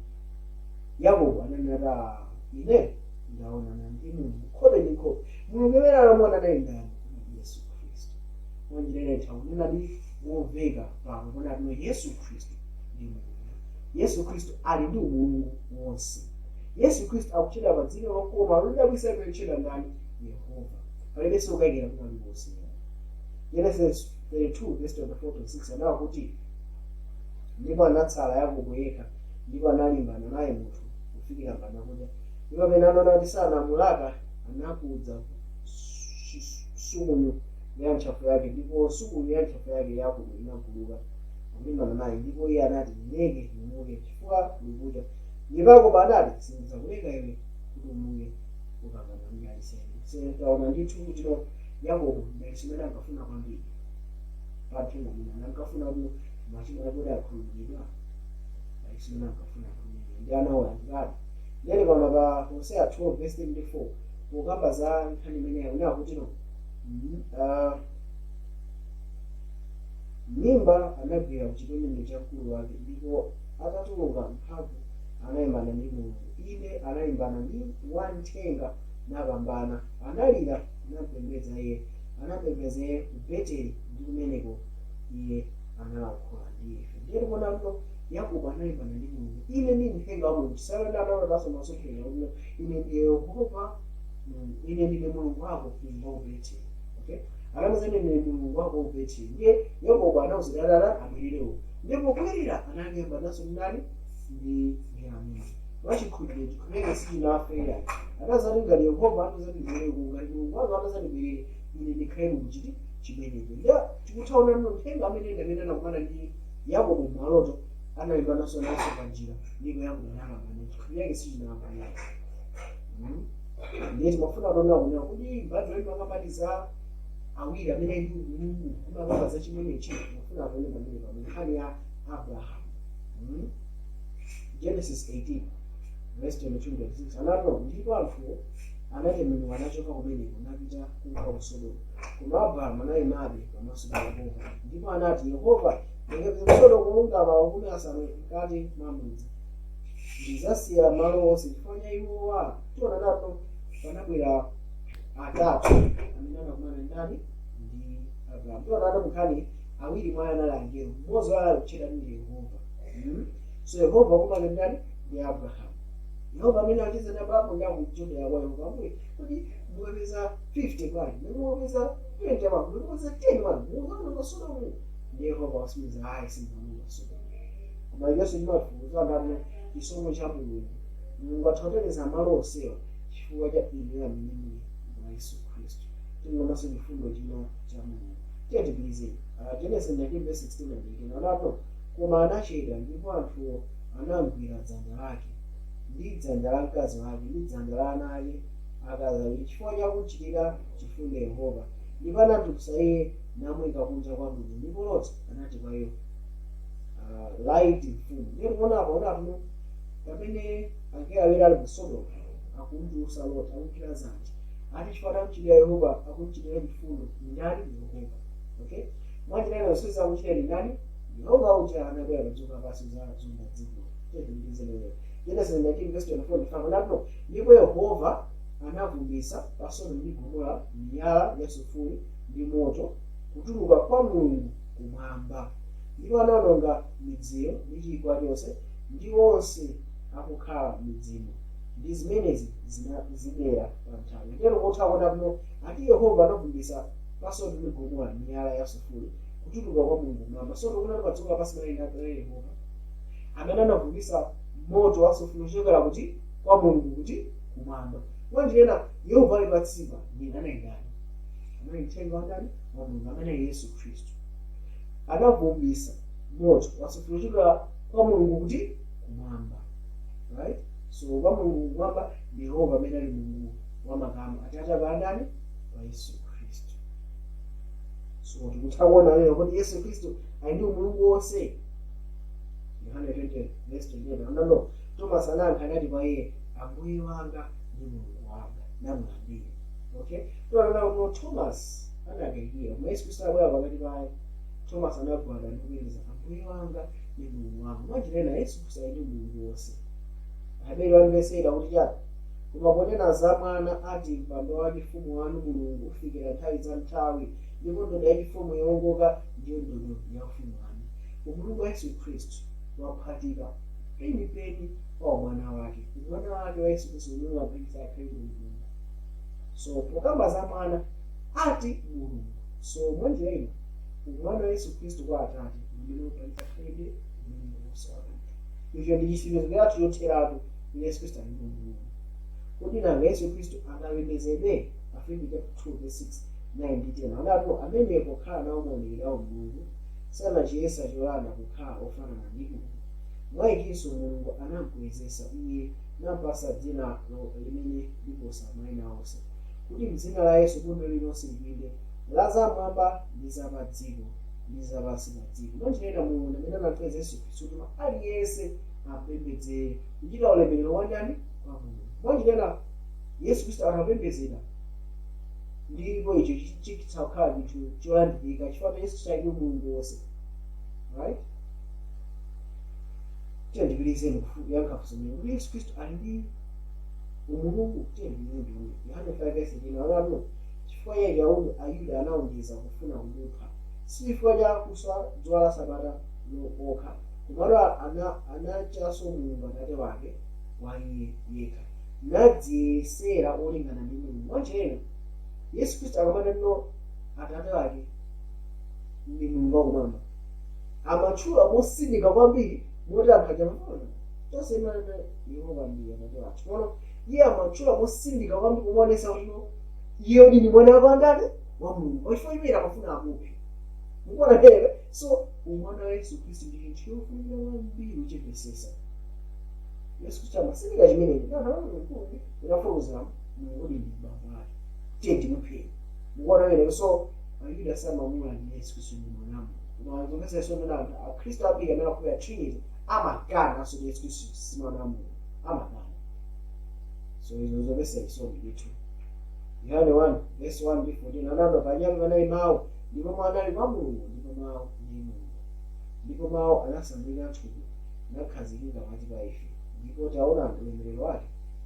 Yakobo ananena ine ndaonana ndi Mulungu khode ndi khode Mulungu amene anamona naye ndani Yesu Khristu wanjirere taunena ndi woveka pano kona no Yesu Khristu ndi Mulungu Yesu Khristu ali ndi umulungu wonse Yesu Khristu akuchita pa dzina lokoma lodabwisa kuchita ndani Yehova palibe sokayikira kuti ali wonse Genesis 32 verse 4-6 anawa kuti ndipo anatsala Yakobo yekha ndipo analimbana naye munthu kufikira mpaka kuja ndipo pamene anaona kuti sanamulaka anakudza sumunyu ya ntchafu yake ndipo sumunyu ya ntchafu yake Yakobo inaguluka kulimbana naye ndipo iye anati ndileke ndimuke chifukwa kulikucha ndipo Yakobo anati sindidzakuleka iwe kuti umuke ukangana ndi Aisraeli taona ndithu kuti Yakobo ndachimene ankafuna kwambiri pathenga mina ankafuna kuti machimo ake akhululukidwa ndachimene ankafuna kwambiri ndi anaola ndikati ndiyeni kaona pa Hosea 12 verse 24 pokamba za nkhani imeneyo unawa kuti mimba anagwira kuchipembedzo cha mkulu wake ndipo atatuluka mphamvu anayambana ndi Mulungu ine anayambana ndi wamthenga napambana analira anapembedza iye anapembedza iye ku Beteli ndi kumeneko iye analankhula ndi ife ndiye tikuona kuti Yakobo anayambana ndi Mulungu ine ndi mthenga wa Mulungu salanda anaonaso masomphenya kuti ine ndi Yehova ine ndine Mulungu wako imba ku Beteli okay anamuzene ndi Mulungu wako ku Beteli ndiye Yakobo anawuzidalala abwirirewo ndipo kubwirira anayamba naso ndani ndi Yamini wachikhulupiriro chikhulupiriro sichinafe atazati ngati Yehova atazatibwere ngati Mulungu wanga atazatibwere ine ndikhale muchiti chimenecho nda tikuthaona nno mthenga amene ndamene anakumana ndi Yakobo maloto anayimba naso panjira ndipo Yakobo analambana chikhulupiriro chake sichinalambana ndiye timafuna kuona kunena kuti Bibuli imangabatiza awiri amene ndi Mulungu imangabatiza chimenechi timafuna kuona pamene nkhani ya Abraham Genesis 18 verse 22-26 anati ndipo anthuwo anatembenuka anachoka kumeneko napita kunka ku Sodomu koma Abrahamu anayimabe pamaso pa Yehova ndipo anati Yehova ndikapita ku Sodomu kulungama makumi asanu mkati mwa mudzi ndizasiya malo onse chifukwa cha iwowa tiona nato panabwera atatu amene anakumana ndani ndi Abrahamu tiona nato mkhani awiri mwa anali angelo mmodzi wala kutchedwa ndi Yehova so Yehova akumana ndani ndi Abrahamu Yehova amene atiza na Abrahamu ndakuchokera kwa Yehova amwe kuti muweza 50 kwani muweza 20 kwani muweza 10 kwani muweza kwa Sodomu ndi Yehova wasimiza hayi simbamu wa Sodomu koma Yesu ndimafuza ndani chisomo cha Mulungu athotereza malo onsewa chifukwa cha ine amene mwa Yesu Khristu tingonaso chifundo chino cha Mulungu tiyatipilizeni Genesis 19 verse 16 anato koma anachedwa ndipo anthuwo anamugwira dzanja lake ndi dzanja la mkazi wake ndi dzanja la ana ake akazi awiri chifukwa cha kuchitira chifundo Yehova ndipo anatulutsa iye namuyika kunja kwa mudzi ndipo Loti anati kwa iye laiti mfumu ndiye kuona apa kuti pamene angelo awiri ali ku Sodomu akumutulutsa Loti akugwira dzanja ati chifukwa cha kuchitira Yehova akumuchitira chifundo ndani Yehova okay mwachitira nsoza kuchitira ndani Yehova uja anabwera kudzuka pasi za zunga dziko tezindizeleyo Genesis 19 verse 24 anato ndipo Yehova anavumbisa pa Sodomu ndi Gomora miyala ya sulfuri ndi moto kutuluka kwa Mulungu kumwamba ndipo anawononga midziyo ndi chigwa chonse ndi onse akukhala midzimo ndi zimenezi zinazibera pa nthawi ndero kothaona bwino ati Yehova anavumbisa pa Sodomu ndi Gomora miyala ya sulfuri kutuluka kwa Mulungu kumwamba Sodomu kunali padzuka pasi malinga ya Yehova amene anavumbisa moto wa sulfuri kuchokera kuti kwa Mulungu kuti kumwamba wanjena Yehova ali patsima ndi ndani anali mthenga wa ndani wa Mulungu amene Yesu Khristu anavumbisa moto wasifulukira kwa Mulungu kuti kumwamba, right? So kwa Mulungu kumwamba ndi Yehova amene ali Mulungu wa makama Atate a ndani wa Yesu Khristu. So tikutaona lero kuti Yesu Khristu ali ndi Mulungu wonse. Yohane 20:11 no Thomas anayankha anati kwa iye, Ambuye wanga ndi Mulungu wanga, namulandire. Okay, so Thomas anakayikira koma Yesu Khristu abwera pakati paye. Thomas anagwada ndikuwiriza, Ambuye wanga ndi Mulungu wanga. Mwanjirena Yesu Khristu ali ndi Mulungu wonse. Abeli wanivesera kuti chani koma ponena za mwana ati mpando wa chifumu wanu Mulungu ufikira nthawi za nthawi, ndipo ndodo ya chifumu yowongoka ndiyo ndodo ya ufumu wanu. Umulungu wa Yesu Khristu waphatika penipeni kwa mwana wake. Mwana wake wa Yesu Khristu umene waphatika akhale Mulungu. So pokamba za mwana ati Mulungu. So mwanjira ino mwana wa Yesu Khristu kwa Atate umene waphatika akhale Mulungu wonse wa anthu. Icho ndi chipembedzo chathu chotheratu Yesu Khristu ali Mulungu. Kuti nanga Yesu Khristu angapembedzedwe Afilipi 2:6-9 ndi 10 anati amene pokhala nawo maonekedwe a Mulungu sanachiyesa cholanda kukhala ofanana ndi Mulungu. Mwa ikinso Mulungu anamukwezesa iye nampasa dzina limene liposa mayina onse, kuti m'dzina la Yesu kuno lililonse lipinde, la zamwamba ndi za dziko ndi za pansi pa dziko. Mwanjirena Mulungu amene anakweza Yesu Khristu kuti aliyense apembedzere kuchita ulemerero wa ndani kwa Mulungu. Mwanjirena Yesu Khristu anapembedzera ndipo icho chikhala chinthu cholandikika chifukwa Yesu Khristu ali Mulungu wonse, right? Tiyandikilizeni kuyankha kusomera kuti Yesu Khristu ali ndi umulungu. Tiyandikilizeni Yohane 5:13 anati chifukwa yake Ayuda anawonjeza kufuna kumupha, si chifukwa cha kuswa dzuwa la Sabata lokha, komatu anachanso Mulungu Atate wake wa iye yekha, nadziyesera olingana ndi Mulungu. Mwanjirena Yesu Khristu akamati no Atate wake ndi Mulungu wakumwamba, amatchula mosindika kwambiri moti ankhaja mfuna tosemana Yehova ndiye Atate wathu. Kono iye amatchula mosindika kwambiri kumuonesa kuti iye ndi mwana wa ndani wa Mulungu, chifukwa iye amafuna amuphe. Mukuona here? So umwana wa Yesu Khristu ndi chinthu chofunika kwambiri uchepesesa. Yesu Khristu amasindika chimenechi inafotokozera Mulungu ndi baba ake tiye timuphe. Mukuona here? So Ayuda samamula ndi Yesu Khristu ndi mwanamu. Unazungeza sono na Kristo apiga mena kwa Trinity amakana so Yesu Kristo si mwana wa Mungu amakana. So hizo vese so bitu. Yohane 1:1-14 anamba banyama banayi mawo ndipo mwana ali wa Mulungu ndipo mawo ndi Mulungu. Ndipo mawo anasambika thupi nakhazikika pakati pa ife. Ndipo taona ulemerero wake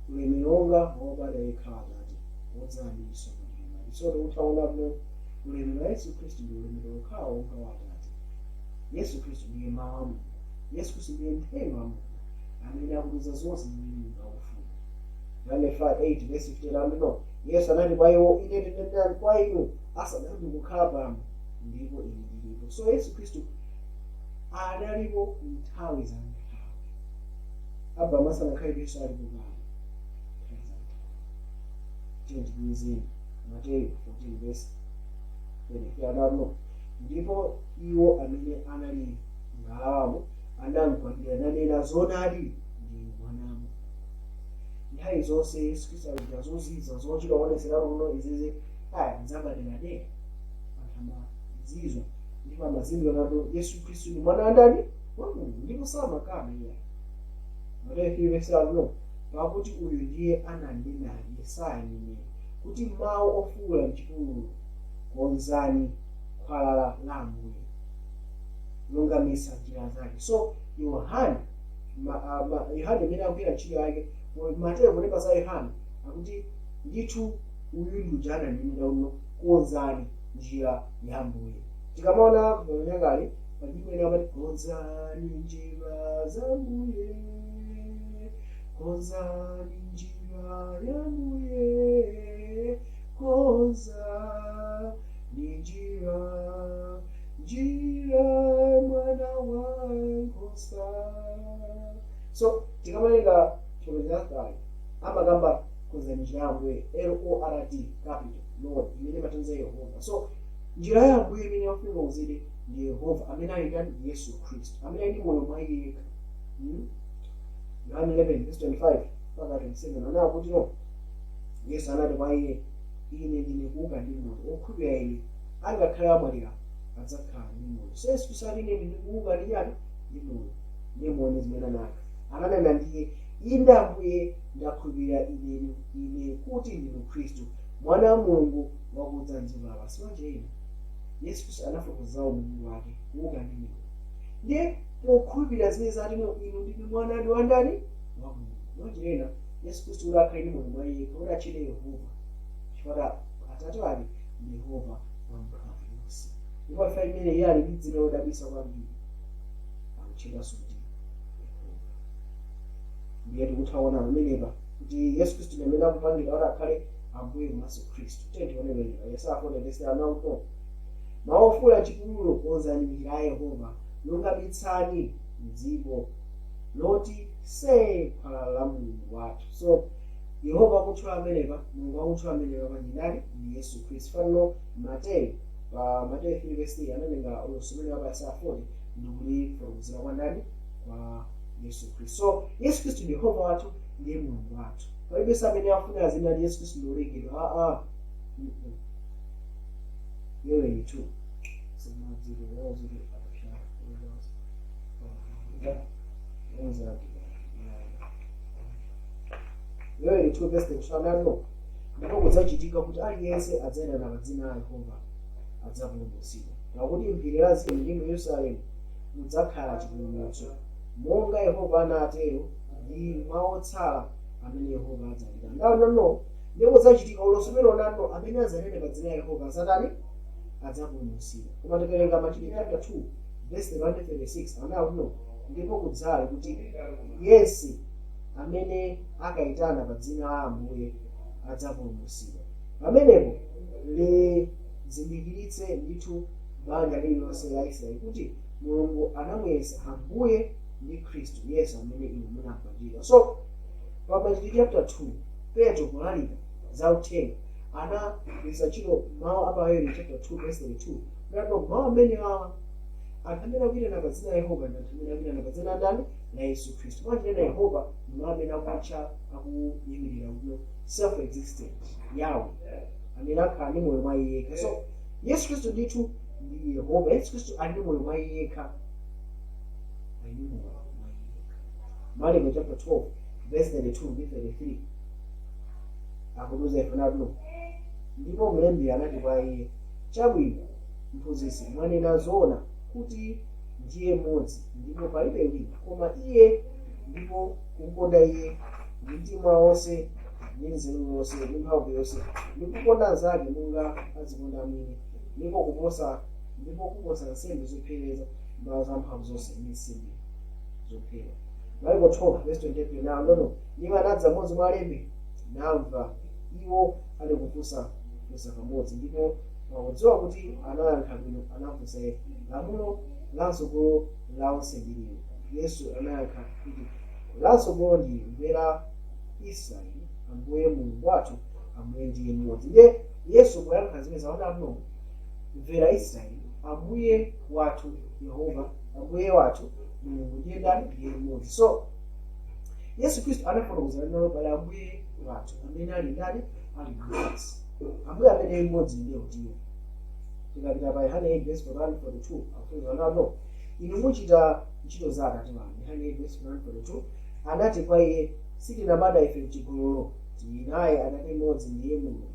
ulemerero wonga wobala yekhala Atate wodzala ndi chisomo ndi mwana. So utaona bno ulemerero wa Yesu Kristu ndi ulemerero wokhala wonga wa Atate. Yesu Kristu ndiye mawu a Mulungu. Yesu Kristu ndiye mthenga wa Mulungu amene akuliza zonse zimene Mulungu akufuna. Yohane 5:8-15 ameno Yesu anati kwa iwo, ine ndinenera kwa inu asanayambe kukhala pano ndipo ine ndilipo. So Yesu Kristu adalipo nthawi za nthawi. Abrahamu asanakhale Yesu alipo kale nthawi za nthawi. Tiyandikilizeni Mateyu 14:20 anati ndipo iwo amene anali ngalawamo anamugwadira nanena zoonadi ndi mwana wa Mulungu. Nthawi zonse Yesu Khristu alikuwa zoziza zochita kuonesera kuno izizi nzabadira de anthu amazizwa ndipo amazindikira nato Yesu Khristu ndi mwana wa ndani wa Mulungu ndipo samakana iye. Mateyu 3:7 pakuti uyu ndiye ananena Yesaya mneneri kuti mawu ofuwula m'chipululu, konzani khwalala la Ambuye, lungamisa njira zake. So Yohane amene akugwira ntchito yake Mateyu kulemba za Yohane akuti ndithu uyu ndi uja ananenera uno konzani njira ya Ambuye. Tikamaona kunyangale pachimene amati konzani njira za Ambuye, konzani njira ya Ambuye, konzani njira mwana wankosa. So tikamalenga chomezakale amakamba because njira yambuye LORD capital Lord imene matanza Yehova. So njira yambuye imene yafunika uzidi ndi Yehova amene ali ndani Yesu Kristu amene ali moyo mwa iye yekha. Yohane 11:25 mpaka 27 anawa kuti no Yesu anati kwa iye ine ndine kuuka ndi moyo okhulupirira ine angakhale amwalira adzakhala ndi moyo. So Yesu Kristu ali ine ndine kuuka ndi chani ndi moyo ndi moyo zimene anaka ananena ndiye inde ambuye ndakhulupirira ine kuti ndinu Khristu mwana wa Mulungu wakudza m'dziko lapansi. Siwanjeni Yesu Kristu anafotokoza umulungu wake kuuka ndi moyo ndiye pokhulupirira zimene zati no inu ndinu mwana wa ndani wa Mulungu. Siwanjeni Yesu Kristu uli akhale ndi moyo mwa iye kuti atchedwe Yehova chifukwa Atate wake ndi Yehova wamphamvu yonse. Ndipo ife imene iye ali ndi dzina lodabwitsa kwambiri amutchedwanso kuti Yehova. Ndiye tikuthaona pamenepa kuti Yesu Kristu ndi amene akupangira kuti akhale ambuye komanso Khristu. Tione Yesaya 40:9 mawu ofula m'chipululu konzani njira ya Yehova lungamitsani m'dziko loti khwalala la Mulungu wathu. So Yehova akutchula amenepa Mulungu akutchula amenepa panjirani ndi Yesu Khristu. Fano Mateyu 3:3 ananenga ulosomenera pa Yesaya 40 ndikulifotokozera kwa ndani kwa Yesu Khristu. So Yesu Khristu ndi Yehova wathu ndiye Mulungu wathu. Palibenso amene afuna zina ndi Yesu Khristu ndi olengedwa. Yowe ni tu Yowe ni tu verse 9 ndipo kudzachitika kuti aliyense adzayitana pa dzina la Yehova adzapulumutsidwa. Pakuti m'phiri la Ziyoni ndi mu Yerusalemu mudzakhala chipulumutso monga Yehova anatero ndi mwa otsala amene Yehova adzalira. Ndano ndipo kudzachitika ulosomero nano amene adzanene pa dzina la Yehova adzatani adzapulumutsidwa. Koma tikawerenga Machitidwe 2 verse 136 anakuno ndipo kudzali kuti yense amene akayitana pa dzina la Ambuye adzapulumutsidwa. Pamenepo lizindikiritse ndithu banja lililonse la Israeli kuti Mulungu anamuyesa Ambuye ndi Khristu Yesu amene inu munamupachika. So pa Machitidwe 2 Petro kulalika za uthenga anagwiritsa ntchito mawu a Yoeli 2 verse 32 ndipo mawu amene akamena kuyitana pa dzina la Yehova ndi akamena kuyitana pa dzina ndani la Yesu Khristu. Mwanjira Yehova ndi amene akutcha akuyimirira kuno self existent yawo amene akhala ndi moyo mwa iye yekha. So Yesu Khristu ndithu ndi Yehova. Yesu Khristu ali ndi moyo mwa iye yekha. Marko 12 verse 32 ndi 33 akuduza ifanano ndipo mlembi anati kwa iye chabwino mphunzitsi mwanena zoona kuti ndiye mmodzi ndipo palibe wina koma iye ndipo kumkonda iye ndi mtima wonse ndi nzeru yonse ndi mphamvu yonse ndi kukonda anzake monga adzikonda mwini ndipo kuposa nsembe zopsereza ndi zamphamvu zonse ndi nsembe zophera. Marko 12 verse 23 nawo iwo anadza mmodzi mwa alembi namva iwo ali kufunsa pamodzi ndipo pakudziwa kuti anayankha bwino anafunsa iye lamulo latsogolo la onse ndi lino. Yesu anayankha kuti latsogolo ndi mvera Israeli Ambuye Mulungu wathu Ambuye ndiye mmodzi. Ndiye Yesu poyankha zimene zaona mvera Israeli Ambuye wathu Yehova Ambuye wathu Mulungu ndiye ndani ndiye mmodzi. So Yesu Khristu anafotokoza nalo pale Ambuye wathu amene ali ndani ali mmodzi. Ambuye amene ali mmodzi ndiye utiyo. Tikapita pa Yohane 8:1-42 akufunsa nalo inu muchita ntchito za Atate wanu. Yohane 8:1-42 anati kwa iye sitinabada ife m'chigololo tili naye Atate mmodzi ndiye Mulungu.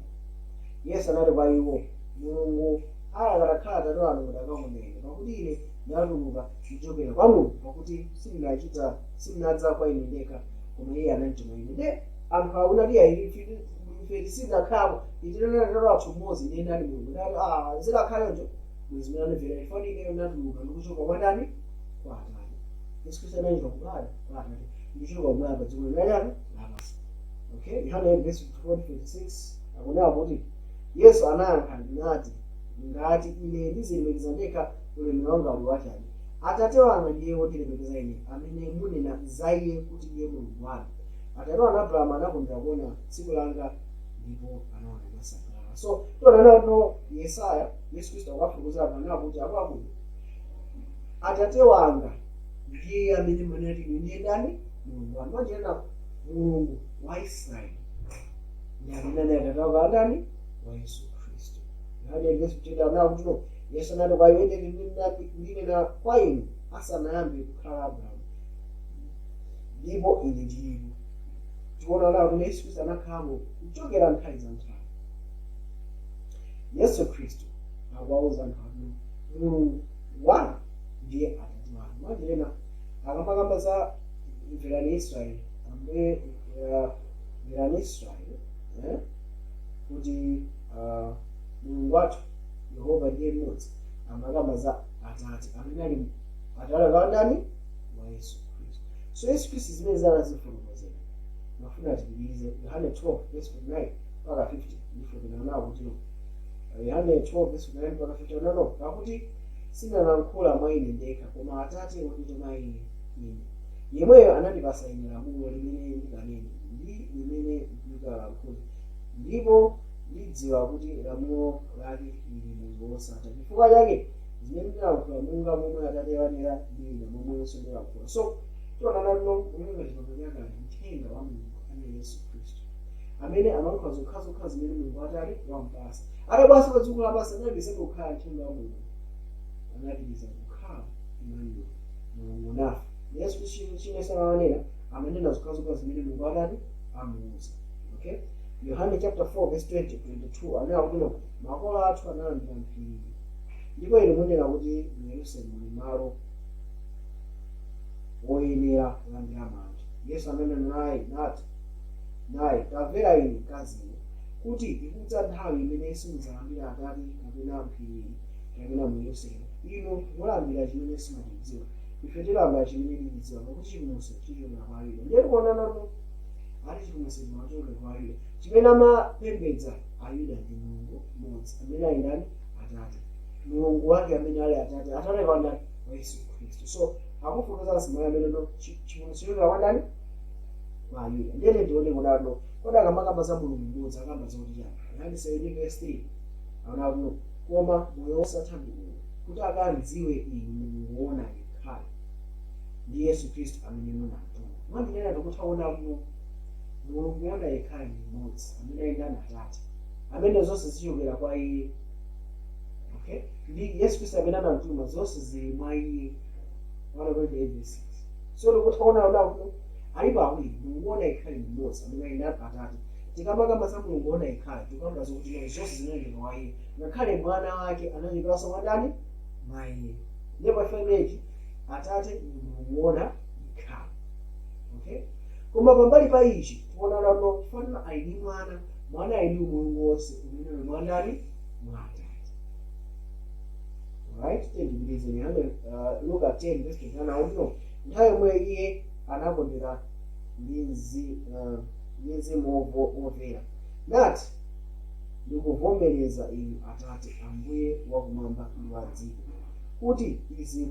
Yesu anati kwa iwo Mulungu akakhala Atate wanu mudakamukonda pakuti ine ndinatuluka kuchokera kwa Mulungu pakuti sindinadza kwa ine ndekha koma iye anandituma ine. Ndiye anthu akunadiya ife tisinakhala itinena Atate wathu mmodzi ndiye ndani Mulungu zikakhalezo zimene anamvera ifani ineyo ndinatuluka ndikuchoka kwa ndani kwa Atate. Yesu Khristu anachita kubala kwa Atate ndichoka kumwamba dziko linaliyani lapansi. Okay, Yohane 8:4-6 akunena kuti Yesu anayankha nati ngati ine ndizilemekeza ndekha ulemerero wanga uli wachani. Atate wanga ndiye wotilemekeza ine amene munena za iye kuti iye Mulungu wanu Atate wa Abrahamu anakondera kuona tsiku langa ndipo anaona masangalala. So tona no Yesaya Yesu Kristo akafukuza bana kuti apapo atate wanga ndiye amene manati ndiye ndani Mulungu anojena Mulungu wa Israeli ndiye amene atate wa ndani wa Yesu Kristo. Hadi Yesu tenda na kuti Yesu anati kwa yende ndine na kwa inu asanayambe kukhala Abrahamu ndipo ine ndilipo. Tuona la kuti Yesu Kristo anakhala kuchokera nthawi za nthawi. Yesu Kristo akawauza anthu Mulungu wanu ndiye atate wanu. Mwanjena akamagamba za mverani Israeli ambuye mverani Israeli kuti Mulungu wathu Yehova ndiye mmodzi. Amagamba za atate amene ali atate wa ndani wa Yesu Kristo. So Yesu Kristo zimene zanazifotokozera mafuna tibirize Yohane 12 verse 9 mpaka 50 ndifotokozera nawo kuti Yohane 12 verse 9 mpaka 50 nono pakuti sindinalankhula mwa ine ndekha koma atate wandituma ine. Yemweyo anandipasa ine lamulo limene ndikanene ndi limene ndikalankhula ndipo ndidziwa kuti lamulo lake lili Mulungu wosatha. Chifukwa chake zimene ndilankhula monga momwe atate wanena ndi momwenso ndilankhula. So tiona nalo umene tikunyaka mthenga wa Mulungu ane Yesu Kristo amene amalankhula zokhazokha zimene Mulungu atate wampasa. Atabwasa pa dziko lapansi anabisa kukhala mthenga wa Mulungu. Anabisa kukhala Emmanuel Mulungu nafe. Yesu Kristo chine sanawanena amenena zokhazokha zimene Mulungu atate amuuza. Okay? Yohane chapter 4 verse 20-22 anena kuti makolo athu analandira mphiri ndipo inu munena kuti mu Yerusalemu muli malo woyenera kulandira manja. Yesu ananena naye tamvera ine mkaziyo kuti ikudza nthawi imene simudzalandira atate kapena mphiri kapena mu Yerusalemu. Inu mulambira chimene simuchidziwa, ife tilambira chimene tikudziwa pakuti chipulumutso chichokera kwa Ayuda. Ndiye tikuona napo ali chipulumutso chimachokera kwa Ayuda chimene amapembedza Ayuda ndi Mulungu mmodzi amene ali ndani atate. Mulungu wake amene ali atate wa ndani wa Yesu Kristo. So akufotokoza asimaya amene no chipulumutso chichokera kwa ndani kwa Ayuda. Ndiye ndione kunalo koda kamakamba za Mulungu mmodzi akamba zoti chani. Yohane 7 verse 3 aona kuno koma moyo wosatha kuti akandziwe inu Mulungu wona yekha ndi Yesu Kristo amene munamtuma. Mwandinena ndikutaona kuno Mulungu wona yekha ndi mmodzi amene ali ndani atate amene zonse zichokera kwa iye. Okay? Ndi Yesu Kristo amene anamtuma zonse zili mwa iye. Wana kwa Davis. So ndikutaona kuno alipo awiri Mulungu wona yekha ndi mmodzi amene ali ndani atate. Tikamagamba za Mulungu wona yekha tikamba zokuti zonse zinachoka kwa iye. Ngakhale mwana wake anachokera kwa ndani mwa iye. Ndipo family atate ni Mulungu wona yekha. Okay? Koma pambali pa ichi tuona lano fana aidi mwana aidi Mulungu wonse umene mwana ali mwa atate. Alright, tendibirize ni hande Luka 10 verse 21 uno nthawi yomwe iye anakondera ndi movo overa nati ndikuvomereza inu atate ambuye wakumwamba ndi wa dziko kuti izi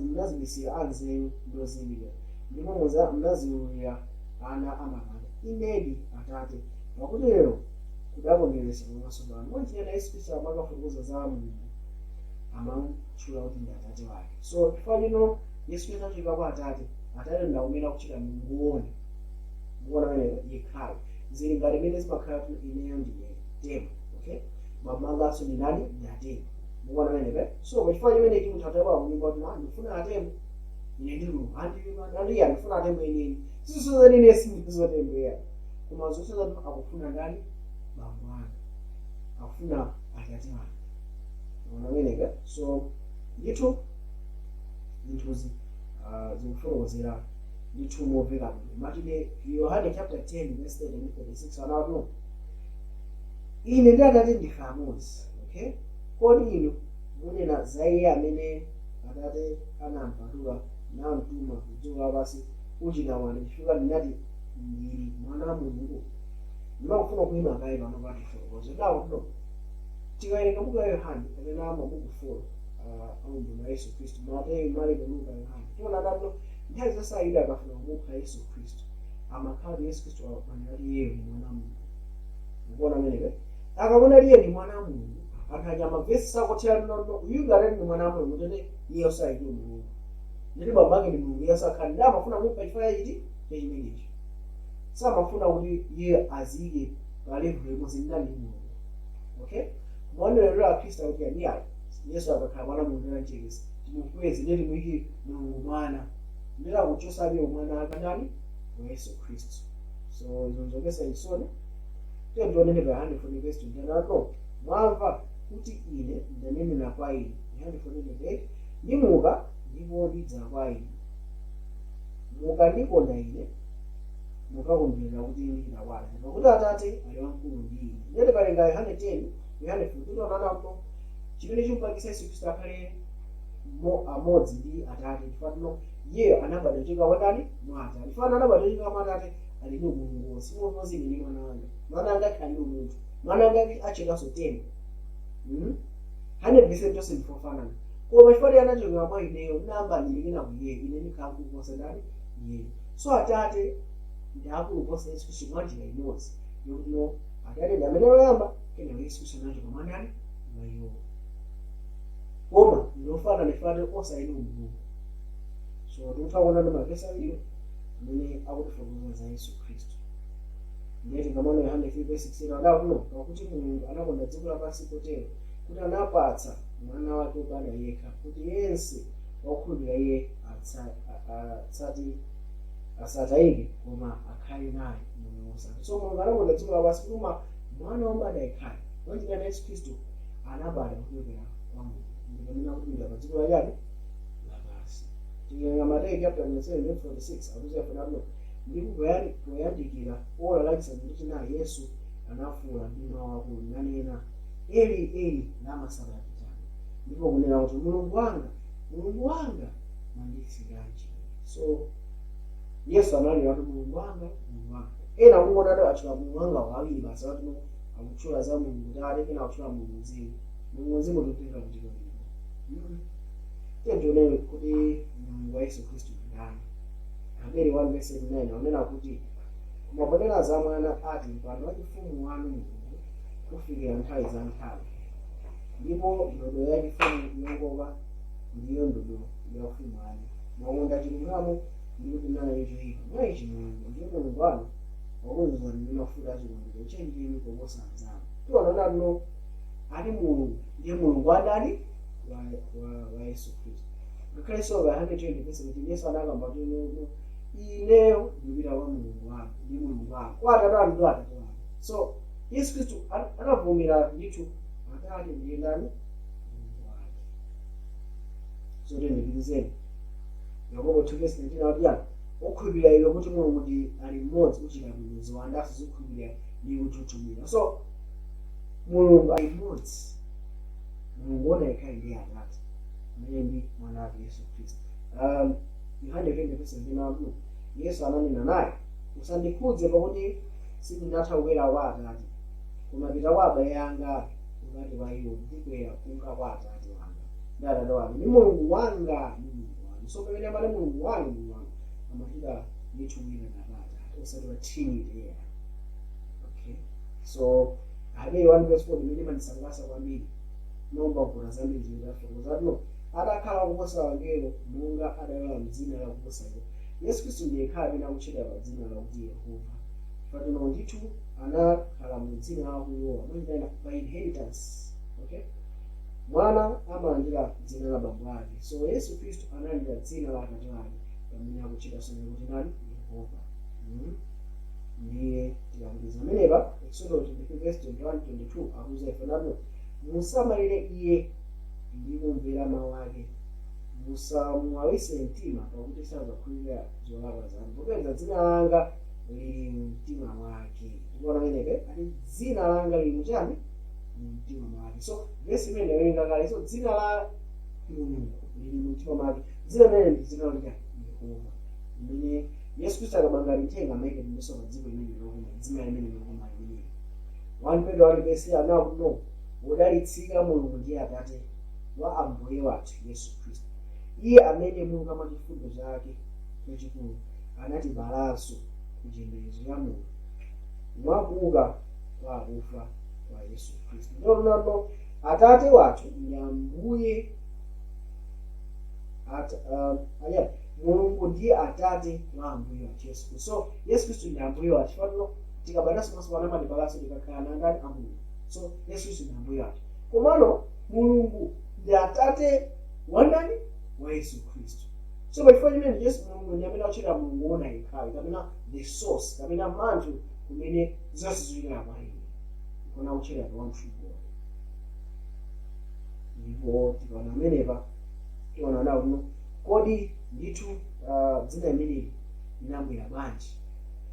munazibisira anzeru ndozimira ndipo munaziululira ana amakanda. Inedi atate pakuti lero kudakondweretsa pamaso panu. Mwanjira Yesu Kristo amakafotokoza za Mulungu amamtchula kuti ndi atate wake. So chifukwa chino Yesu Kristo achika kwa atate ndaumena kuchita Mulungu wona muona mene yekhayo zili ngati mene zimakhala kuti ineyo ndine Tembo. Okay? Mamangaso ni nani ni Tembo. Muona mene pe. So chifukwa chimene chimwe tatawa kunyumba kuti ndifuna Tembo ine ndiru andi ndifuna Tembo ine sisi nini sindizo Tembo ya koma zonse zatu akufuna ndani bambo anga akufuna atate wake. Muona mene pe. So ndithu nthuzi zikufotokozera ndithu moveka matine Yohane chapter 10 verse 36 anawo ine ndi atate ndife amodzi. Okay? Kodi inu munena za iye amene atate anampatula namtuma kudziko lapansi uchita wani chifukwa ndinati ndili mwana wa Mulungu. Ndimakufuna kuima kayi pano pati fotokozo ndawo kuno tikawerenga buku la Yohane kapena mabuku 4 aumboni a Yesu Kristo Mateyu, Marko, Luka, Yohane tiona ndabno nthawi zonse Ayuda akafuna kumupha Yesu Kristo amakhala kuti Yesu Khristu amanena kuti iye ndi mwana wa Mulungu. Mukuona ameneyo akaona kuti iye ndi mwana wa Mulungu akadya mavesi sakuthera nono uyuda ali ndi mwana wa Mulungu tete iye osayi Mulungu nditi babake ndi Mulungu yasakhala ndi amafuna kumpa chifukwa chiti chimenechi samafuna kuti iye azike pa level imodzi ndi Mulungu. Okay, mwanelero a Kristo kuti ndiye Yesu akakhala mwana wa Mulungu anachekesa timukweze ndeti mwiki Mulungu mwana ndira kuchosa ali mwana akandani wa Yesu Kristo. So izonzokesa isoni tendonene pa 140 verse 29 mwamva kuti ine ndanena kwa ine 148 ndimuka ndipo ndidza kwa ine mukandikonda ine mukakondwerera kuti ndikira wala pakuti Atate ali wamkulu ndi ine. Ndete palenga 110 140 chimene chimpangisa Yesu Khristu akhale amodzi ndi Atate chifukwa iye anabadwa chika wadani mwa Atate chifukwa anabadwa chika mwa Atate ali ndi Mulungu simodzi ndi mwana wanga akhali ndi munthu mwana wanga achekanso Tembo 100% tonse ndifanana koma chifukwa anachoka mwa ineyo namba ndilikina kuye ine ndikhankulu kuposa ndani iye. So Atate ndi akulu kuposa Yesu Khristu mwa njira imodzi yokuti Atate ndi amene woyamba kena Yesu Khristu anachoka mwa ndani mwa iwo koma ndinofana nifane osaili Mulungu. So tikutaona ndi mavesi awiri amene akutifotokoza za Yesu Khristu. Ndeti ngamano ya 103:16 adakuno pakuti Mulungu anakonda dziko lapansi kotero kuti anapatsa mwana wake wobadwa yekha kuti yense wakhulupirira iye asatayike koma akhale naye moyo wosatha. So Mulungu anakonda dziko lapansi kutuma mwana wobadwa yekhayo wanjira Yesu Khristu anabadwa kuchokera kwa Mulungu ndikamena kuti ndi padziko lachani lapansi. Tikawerenga Mateyu chapter 7:46 akuziyafuna ndipo poyandikira ora lachisanu ndi chinayi Yesu anafuwula ndi mawu akulu nanena Eli Eli lama sabakitani ndipo kunena kuti Mulungu wanga mwandisiyiranji. So Yesu analira kuti Mulungu wanga ena kungonado achula Mulungu wanga wawiri basi wati akutchula za Mulungu Tate kena akutchula Mulungu Mzimu tikutenga kuti tendonene kuti Mulungu wa Yesu Khristu ndani. Abeli 1:9 wanena kuti kumapotera za mwana ati mpando wachifumu wanu Mulungu kufikira nthawi za nthawi ndipo ndodo ya chifumu yongoka ndiyo ndodo ya ufumu wanu mwakonda chilungamo ndi kuti nayo choyipa mwa ichi Mulungu ndiye Mulungu wanu wakonza ndi mafuta achikondwerero chenjeni koposa anzanu. Tiwanaona tuno ati Mulungu ndiye Mulungu wadani wa Yesu Khristu. Ngakhale soba 120% Yesu anakamba kuti ineyo ndipita kwa Mulungu wanu ndi Mulungu wanu kwa Atate wanu ndi Atate wanu. So Yesu Khristu anavumira ndithu Atate ndiye ndani Mulungu wake. So tendipitizeni Yakobo 2:19 wabiyana okhulupirira ilo kuti Mulungu ndi ali mmodzi kuchita bwinozi wandaso zikukhulupirira ndi kututumira. So Mulungu ali mmodzi Mulungu ona yekha ndiye Atate amene ndi mwana wake Yesu Khristu. Yohane 20:17 Yesu ananena naye usandikhudze pakuti sindinatha kukwera kwa Atate koma pita kwa Abale anga ukati kwa iwo ndikwera kunka kwa Atate wanga ndi Atate wanga ndi Mulungu wanga ndi Mulungu wanu. So pamene amati Mulungu wanu amachita ndithu wina na Atate osati wa Trinity yeah. Okay, so Abeli 1:4 imene imandisangalatsa kwambiri nomba kuna zambiri zinafotokozano adakhala kuposa wangelo monga adayala mdzina la kuposa ilo. Yesu Khristu ndiye khali amene akutchedwa pa dzina la kuti Yehova. Fatino ndithu anakhala mu dzina la kuyowa mwina by inheritance. Okay, mwana amalandira dzina la baba ake. So Yesu Khristu analandira dzina la Atate wake pamene akutchedwa sono kuti nani Yehova. Ndiye tilangiza amenepa Exodus 23:21-22 akuza ifanano musamalire iye ndi kumvera mawu ake musamwawise mtima pakuti sazakhulupirira zolakwa zanu popeza dzina langa lili mu mtima mwake. Tikuona amenepe ati dzina langa lili muchani mu mtima mwake. So vesi imene yawerenga kale so dzina la Mulungu lili mu mtima mwake. Dzina limene ndi dzina langa Yehova imene Yesu Khristu akabanga mthenga amaike ndiso pa dziko limene lokoma dzina limene lokoma limene 1 Pedro 1:6 anakuno wodalitsika Mulungu ndiye Atate wa Ambuye wathu Yesu Khristu. Iye amene monga mwa chifundo chake chachikulu anatibalanso kuchiyembekezo ya Mulungu mwakuuka kwa akufa kwa Yesu Khristu. Ndio Atate wathu ndi Ambuye Mulungu ndiye Atate wa Ambuye wathu Yesu Khristu. So Yesu Khristu ndi Ambuye wathu. Chifukwa tikabadasa maso pana madibalaso tikakhala nangati Ambuye. So Yesu Khristu ndi Ambuye wathu. Komano Mulungu ndi Atate wa ndani? Wa Yesu Khristu. So before chimene Yesu Mulungu ndi amene achita Mulungu wona yekhayo kapena the source kapena manthu kumene zonse zikuchokera kwa Iye. Kona uchera pa one true God. Ndipo tikaona amenepa tiona nawo kuno kodi ndithu dzina limeneli linabwera bwanji?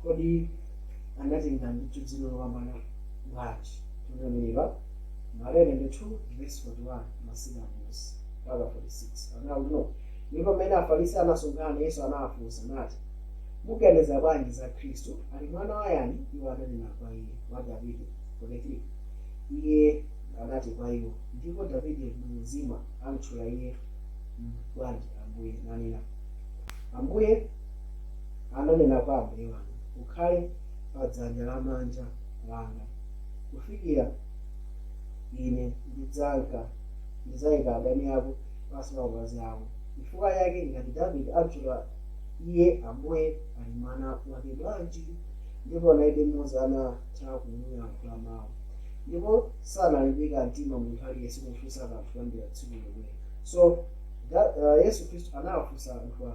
Kodi anatenga ndithu dzina lopambana bwanji? Tiona amenepa Malele 2 verse 41 masinamusi mpaka 46. Anawo kuno ndipo mmene Afarisi anasonkhana Yesu anawafunsa nati, muganiza bwanji za Khristu? Ali mwana wa yani? Iwo ananena kwa Iye, wa Davide. 43. Iye anati kwa iwo, ndipo Davide mzima amtchula Iye bwanji Ambuye? Nanena, Ambuye ananena kwa Ambuye wanga, ukhale pa dzanja lamanja langa kufikira ine ndidzayika adani ako pansi pa mapazi ako. Chifukwa yake ngati Davide amtchula Iye Ambuye, ali mwana wake bwanji? Ndipo anaibe mmodzi anatha kumuyankhula mawu. Ndipo sanalimbika mtima munthu aliyense kumufunsa kanthu kuyambira tsiku lomwelo. So Yesu Khristu anawafunsa anthu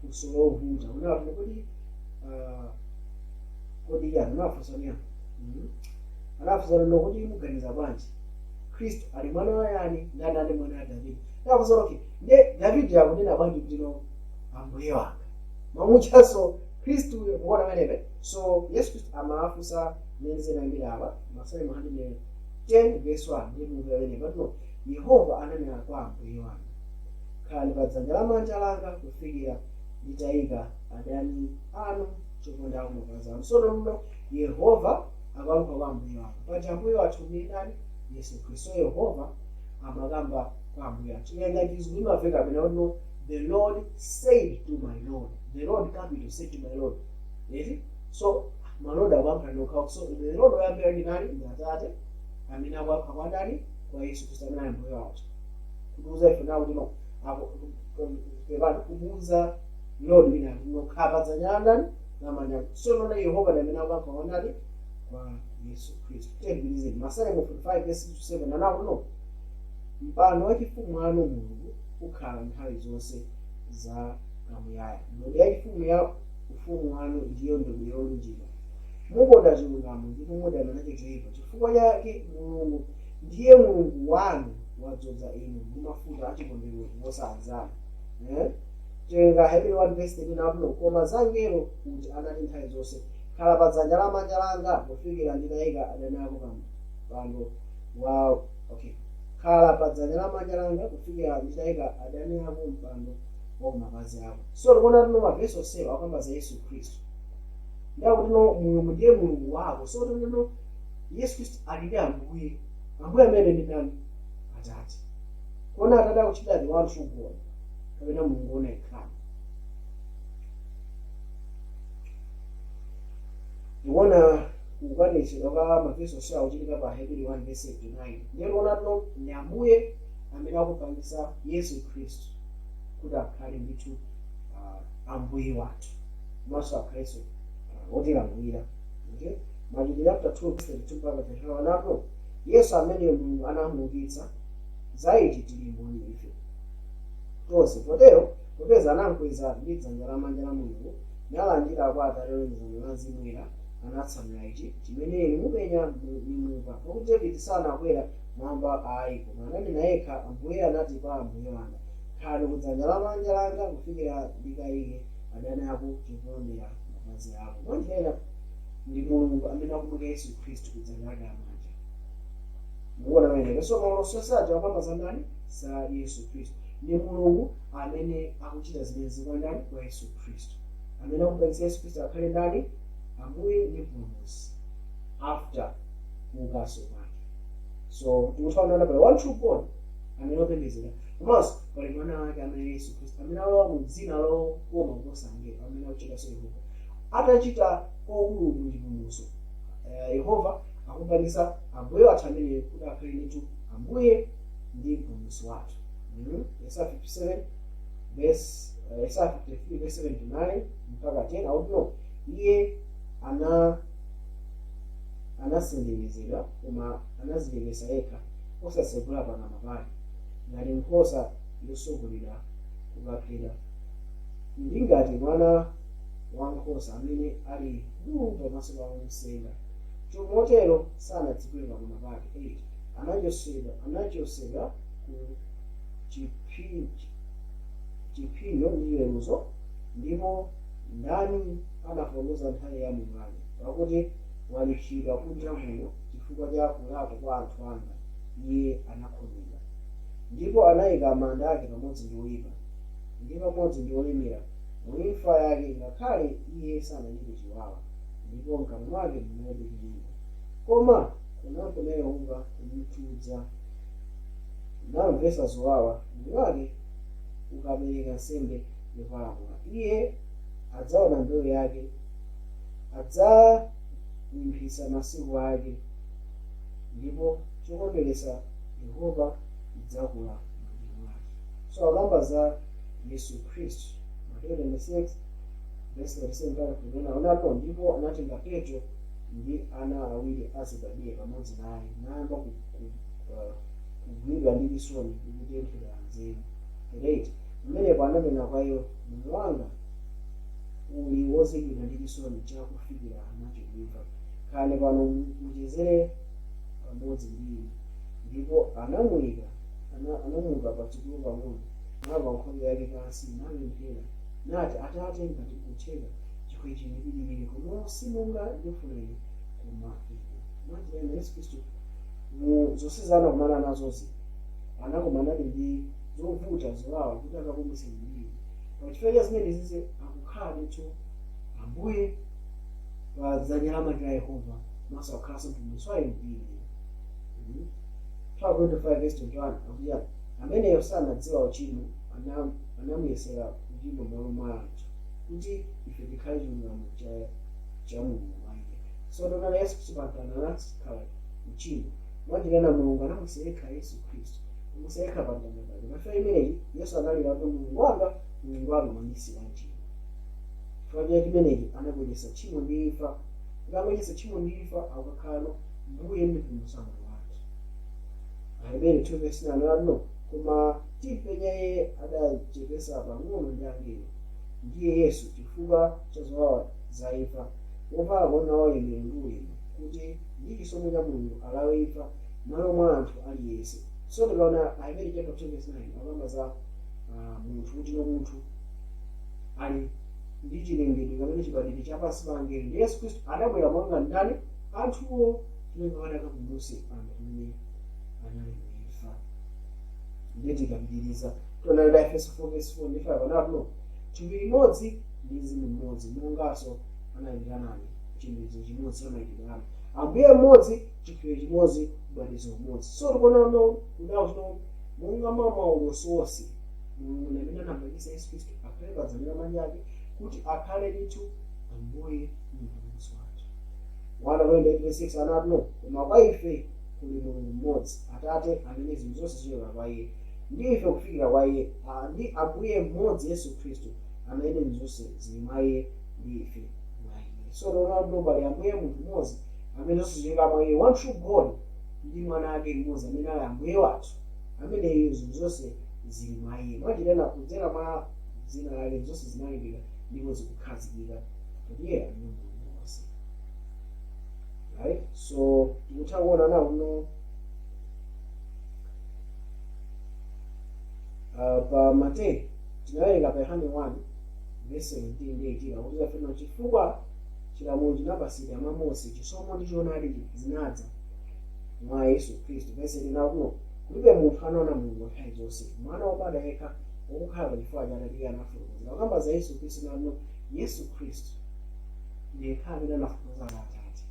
funso lovuta. Unati kodi yani anawafunsa niya? Anawafunsa lino kuti muganiza bwanji? Khristu ali mwana wa yani? Ndani ali mwana wa Davide? Anawafunsa okay, nde Davide akunena bwanji kuti no Ambuye wanga? Mamuchaso Khristu kuona menebe. So Yesu Khristu amawafunsa nenze nambira apa Masalimo 110 verse 1 ndipo mvele but Yehova ananena kwa Ambuye wanga, khalani pa dzanja lamanja langa kufikira nditayika adani anu choponda ku mapazi anu. So no Yehova akaluka kwa Ambuye wanga. Paja Ambuye wathu ndi ndani? Yesu Khristu. So Yehova amakamba kwa Ambuye wathu. Ngati zimafika pena no the Lord said to my Lord. The Lord capital said to my Lord. Yes? So my Lord akwamphanoka. So the Lord oyambira ndi nani? Ndi Atate amene akwapha ndani? Kwa Yesu Khristu amene Ambuye wathu. Kubuza ife nawo ndino pepani kubuza Lord wina nokhala dzanja ndani namanja. So nona Yehova ndi amene akwapha ndani? Kwa Yesu Khristu. Tembirize Masalimo 45 verse 7 nawo no mpando wachifumu anu Mulungu ukhala nthawi zonse za kamuyaya. Ndodo yachifumu ya ufumu wanu ndiyo ndodo yolunjika. Mukonda chilungamo ndipo mudana nacho choyipa. Chifukwa chake Mulungu ndiye Mulungu wanu wadzoza inu ndi mafuta achikondwerero wosanzana. Tenga Hebrew 1 verse 10 nawo koma za angelo kuti anati nthawi zonse, khala pa dzanja lamanja langa kufikira nditayika adani ako pando wa okay. Khala pa dzanja lamanja langa kufikira nditayika adani ako mpando wa mapazi ako. So tikuona tino maverse osewa akamba za Yesu Khristu. Ndawo tino Mulungu ndiye Mulungu wako. So tino Yesu Khristu ali Ambuye. Ambuye amene ndi ndani? Atate. Kuona Atate akuchita ndi wanthu kuona kapena Mulungu ona yekha. Tikuona kukwanitsidwa kwa maverse osewa kuchitika pa Hebrew 1 verse 9. Ndiye tikuona tino ndi Ambuye amene akupangisa Yesu Khristu kuti akhale ndithu Ambuye wathu. Maso akhaleso otilamulira. Okay? Machitidwe chapter 2 verse 32 mpaka 35 napo Yesu amene Mulungu anamuukitsa zaiti tili mboni ife tonse. Potero popeza anamkweza ndi dzanja lamanja la Mulungu nalandira kwa Atate lonjezano la Mzimu Woyera anatsamira ichi chimene inu mumenya mumva. Pakuti Davide sanakwera mwamba ayi, koma ananena yekha, Ambuye anati kwa Ambuye wanga, khalani ku dzanja lamanja langa kufikira ndikayike adani ako chopondera mapazi ako. Mwanjira ndi Mulungu amene akumuyika Yesu Khristu ku dzanja lake lamanja. Mukuona pamene so maloso saja akamba za ndani? Za Yesu Khristu. Ndi Mulungu amene akuchita zimenezi kwa ndani? Kwa Yesu Khristu. Amene akupangisa Yesu Khristu akhale ndani? Ambuye ndi Mpulumutsi after kuukanso kwake. So tikuthaonana pala one true God amene opembedzera komanso pali mwana wake amene Yesu Khristu amene alowa mu dzina lokoma kuposa angelo amene akuchitanso Yehova. Atachita kokulu muchipulumutso. Yehova akupangisa ambuye wathu amene kuti akhale nditu ambuye ndi mpulumutsi wathu. Yesaya 57 Yesaya 53 verse 7 to 9 mpaka 10 auto iye anasenderezedwa koma anazilekesa yekha osasegula pakamwa pake ngati nkhosa yosogolera kukaphedwa, ndi ngati mwana wankhosa amene ali bulu pamaso pa omsenga, chomotero sanadzigule pakamwa pake. 8 anachosedwa ku chipinjo ndi chiweruzo, ndipo ndani anafotokoza nthawi ya moyo wake, pakuti walipsidwa kunja kuno chifukwa cha kulakwa kwa anthu anga, iye anakhomedwa. Ndipo anayika manda ake pamodzi ndi oyipa ndi pamodzi ndi olemera mu imfa yake, ngakhale iye sanachite chiwawa, ndipo m'kamwa mwake munalibe chilimbo. Koma kunamveka Yehova kumutudza, namvesa zowawa moyo wake ukapereka nsembe yopalamula. Iye adzaona mbewu yake, adzalimbitsa masiku ake, ndipo chokondweretsa Yehova chidzakula m'manja mwake. So akamba za Yesu Khristu, Mateyu 26 verse 37 kunena unapo, ndipo anatenga Petro ndi ana awiri a Zebedayo pamodzi naye, nayamba kugwidwa ndi chisoni ndi kutenthedwa nzeru. 8 pamenepo ananena kwa iwo, moyo wanga uli wozizidwa ndi chisoni chakufikira nachimva, khalani pano muchezere pamodzi ndi ine. Ndipo anamuka patsogolo pang'ono, nagwa nkhope yake pansi napemphera nati, Atate, ngati kutheka chikho chipitirire, koma si monga ndifuna ine koma ine. Mwanjira Yesu Khristu mu zonse anakumana nazozi anakumana ndi zovuta zowawa kuti akakumbutse mbiri. Pachifukwa cha zimenezi akukhala ndithu ambuye pa dzanja la Yehova, maso akhalanso mpulumutsi wa mbiri. 12:25 verse 21 akuti ameneyo sanadziwa uchimo, anamuyesera uchimo m'malo mwa anthu, kuti ife tikhale chilungamo cha Mulungu mwa iye. So tona Yesu Khristu pantana anakhala uchimo, mwanjira Mulungu anamusereka Yesu Khristu kumusereka pantana pake. Pafika imeneyi Yesu analira kuti Mulungu wanga mwandisi wa uchimo. Chifukwa chimenechi anabweretsa tchimo ndi imfa. Akabweretsa tchimo ndi imfa akakhala mbuye ndi mpulumutsi wake. Aheberi 2 verse 9 anati, koma tipenya iye adachepesa pang'ono ndi angelo, ndiye Yesu chifukwa cha zowawa za imfa, wovala mwana wa ine ndi ulemu, kuti ndi chisomo cha Mulungu alawe imfa m'malo mwa anthu aliyense. So tikaona Aheberi chapter 2 verse 9 akamba za munthu, kuti munthu ali ndi chilengedwe kapena chibadwidwe chapansi pa angelo, ndi Yesu Khristu adabwera monga ndani anthuwo tinenge adakakumbutse anthu amene anali muimfa. Ndiye tikapitiriza tona Efeso 4 verse 4 ndi 5 anati, thupi limodzi ndi mzimu mmodzi, monganso anayitanani chimodzi chimodzi amayitanani, ambuye mmodzi, chikhalidwe chimodzi, ubatizo umodzi. So tikuona kudawo monga mwa ulosi wonse Mulungu amene anapangisa Yesu Khristu akhale pa dzanja lamanja ake kuti akhale ndithu ambuye ndi mpulumutsi wathu. 1:26 anati, koma kwa ife kuli Mulungu mmodzi, Atate, amene zinthu zonse zichoka kwa iye, ndi ife kufikira kwa iye, ndi ambuye mmodzi Yesu Khristu, amene zinthu zonse zili mwa iye ndi ife mwa iye. So tikuona pali ambuye munthu mmodzi amene zonse zichoka mwa iye, one true God, ndi mwana wake mmodzi amene ali ambuye wathu, amene zinthu zonse zili mwa iye. Mwanjira kudzera mwa dzina lake zonse zinalengedwa ndipo zikukhazikika kuti iye ali Mulungu wonse. Right? So tikutha kuona nawo no pa Mateyu tinawerenga pa Yohane 1 verse 17 ndi 18 akuti afuna chifukwa chilamulo chinapatsidwa mwa Mose, chisomo ndi choonadi zinadza mwa Yesu Khristu. Verse 18 akuti kulibe munthu anaona Mulungu nthawi zonse, mwana wobadwa yekha wokhala pa chifuwa cha Atate anafotokozera. Akamba za Yesu Khristu nano Yesu Khristu ndiye khale amene anafotokozera Atate,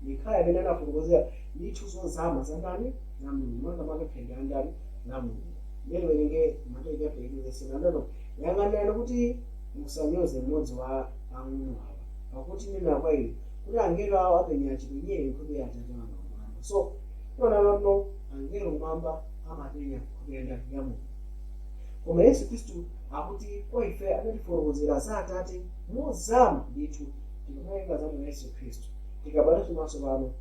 ndiye khale amene anafotokozera ndithu zozama za ndani za Mulungu, manga makaphenga ndani la Mulungu. Lero werenge Mateyu chapter 18 verse 9 yang'anirani kuti musanyoze mmodzi wa ang'ono awa, akuti nena kwa inu kuti angelo awo apenya chipenyere nkhope ya Atate wanga kumwamba. So tiona lano angelo kumwamba amapenya nkhope ya Mulungu. Koma Yesu Khristu akuti kwa ife anatifotokozera za Atate mozama ndithu tikumayenga za mwa Yesu Khristu tikabalaso maso pano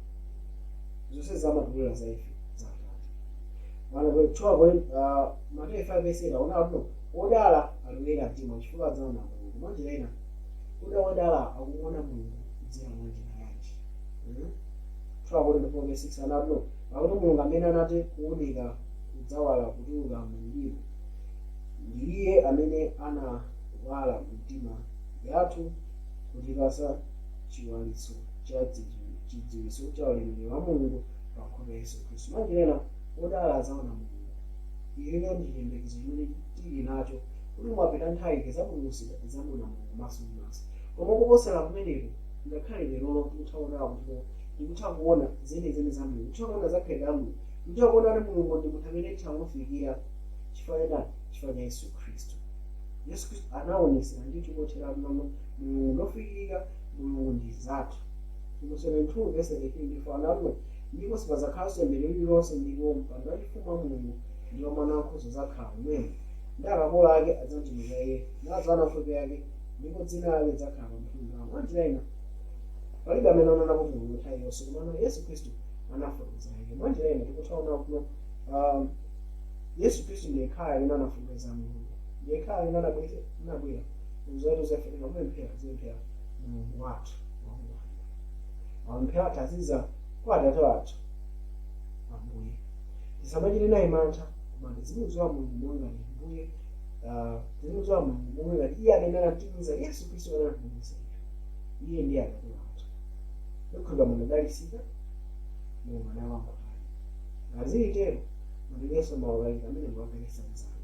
zonse zamatulera za ife za Atate. Mana kwetuwa Mateyu 5:8 ona apo odala alowera mtima chifukwa zaona Mulungu. Mwanjira ina kuda odala akumuona Mulungu kudzera mwa njira yanji. Tuwa ndipo 6 anapo akuti Mulungu amene anati kuoneka kudzawala kutuluka mu mdima ndiye amene anawala mtima yathu kutipasa chiwalitso cha chidziwitso cha ulemerero wa Mulungu pa nkhope ya Yesu Khristu. Mwanjira odala azaona Mulungu. Iyo ndi chiyembekezo chimene tili nacho kuti mwapita nthawi zakumusika tizamuona Mulungu maso ndi maso. Koma kuposera kumeneko ngakhale lero tikuthaona kuti tikutha kuona zenizeni za Mulungu, tikutha kuona zakhalidwe la Mulungu, tikutha kuona kuti Mulungu ndi munthu amene tithamufikira chifukwa cha Yesu Khristu. Yesu Khristu anaonetsera ndithu kothera mnono Mulungu ndofikirika, Mulungu ndi zathu. Timotheo 2:18 ndipo anati ndipo sipadzakhalanso ulemerero uliwonse ndipo mpando waufumu wa Mulungu ndiwo mwana wankhosa zakhala umene ndi akapolo ake adzamtumikira iye nadzaona nkhope yake ndipo dzina lake lidzakhala pa mphumi pawo. Mwanjira ina palibe amene anaonapo Mulungu nthawi yonse koma Yesu Khristu anafotokozera iye. Mwanjira ina tikuthaona kuno Yesu Khristu ndiye khaya amene anafotokozera Mulungu, ndiye khaya amene anabwera kuzoto zafika kupemphera Mulungu wathu wamphera taziza kwa Atate wathu Ambuye. Tisamachite naye mantha koma tizimudziwa Mulungu monga ndi Mbuye, tizimudziwa Mulungu monga ngati iye amene anatitumiza Yesu Khristu anatitumiza iye ndiye Atate wathu. Ndikhulupirira munadalitsika mu mwana wa Mulungu. Ngazitero mundilenso mawu amene mwapelekeza mzanu.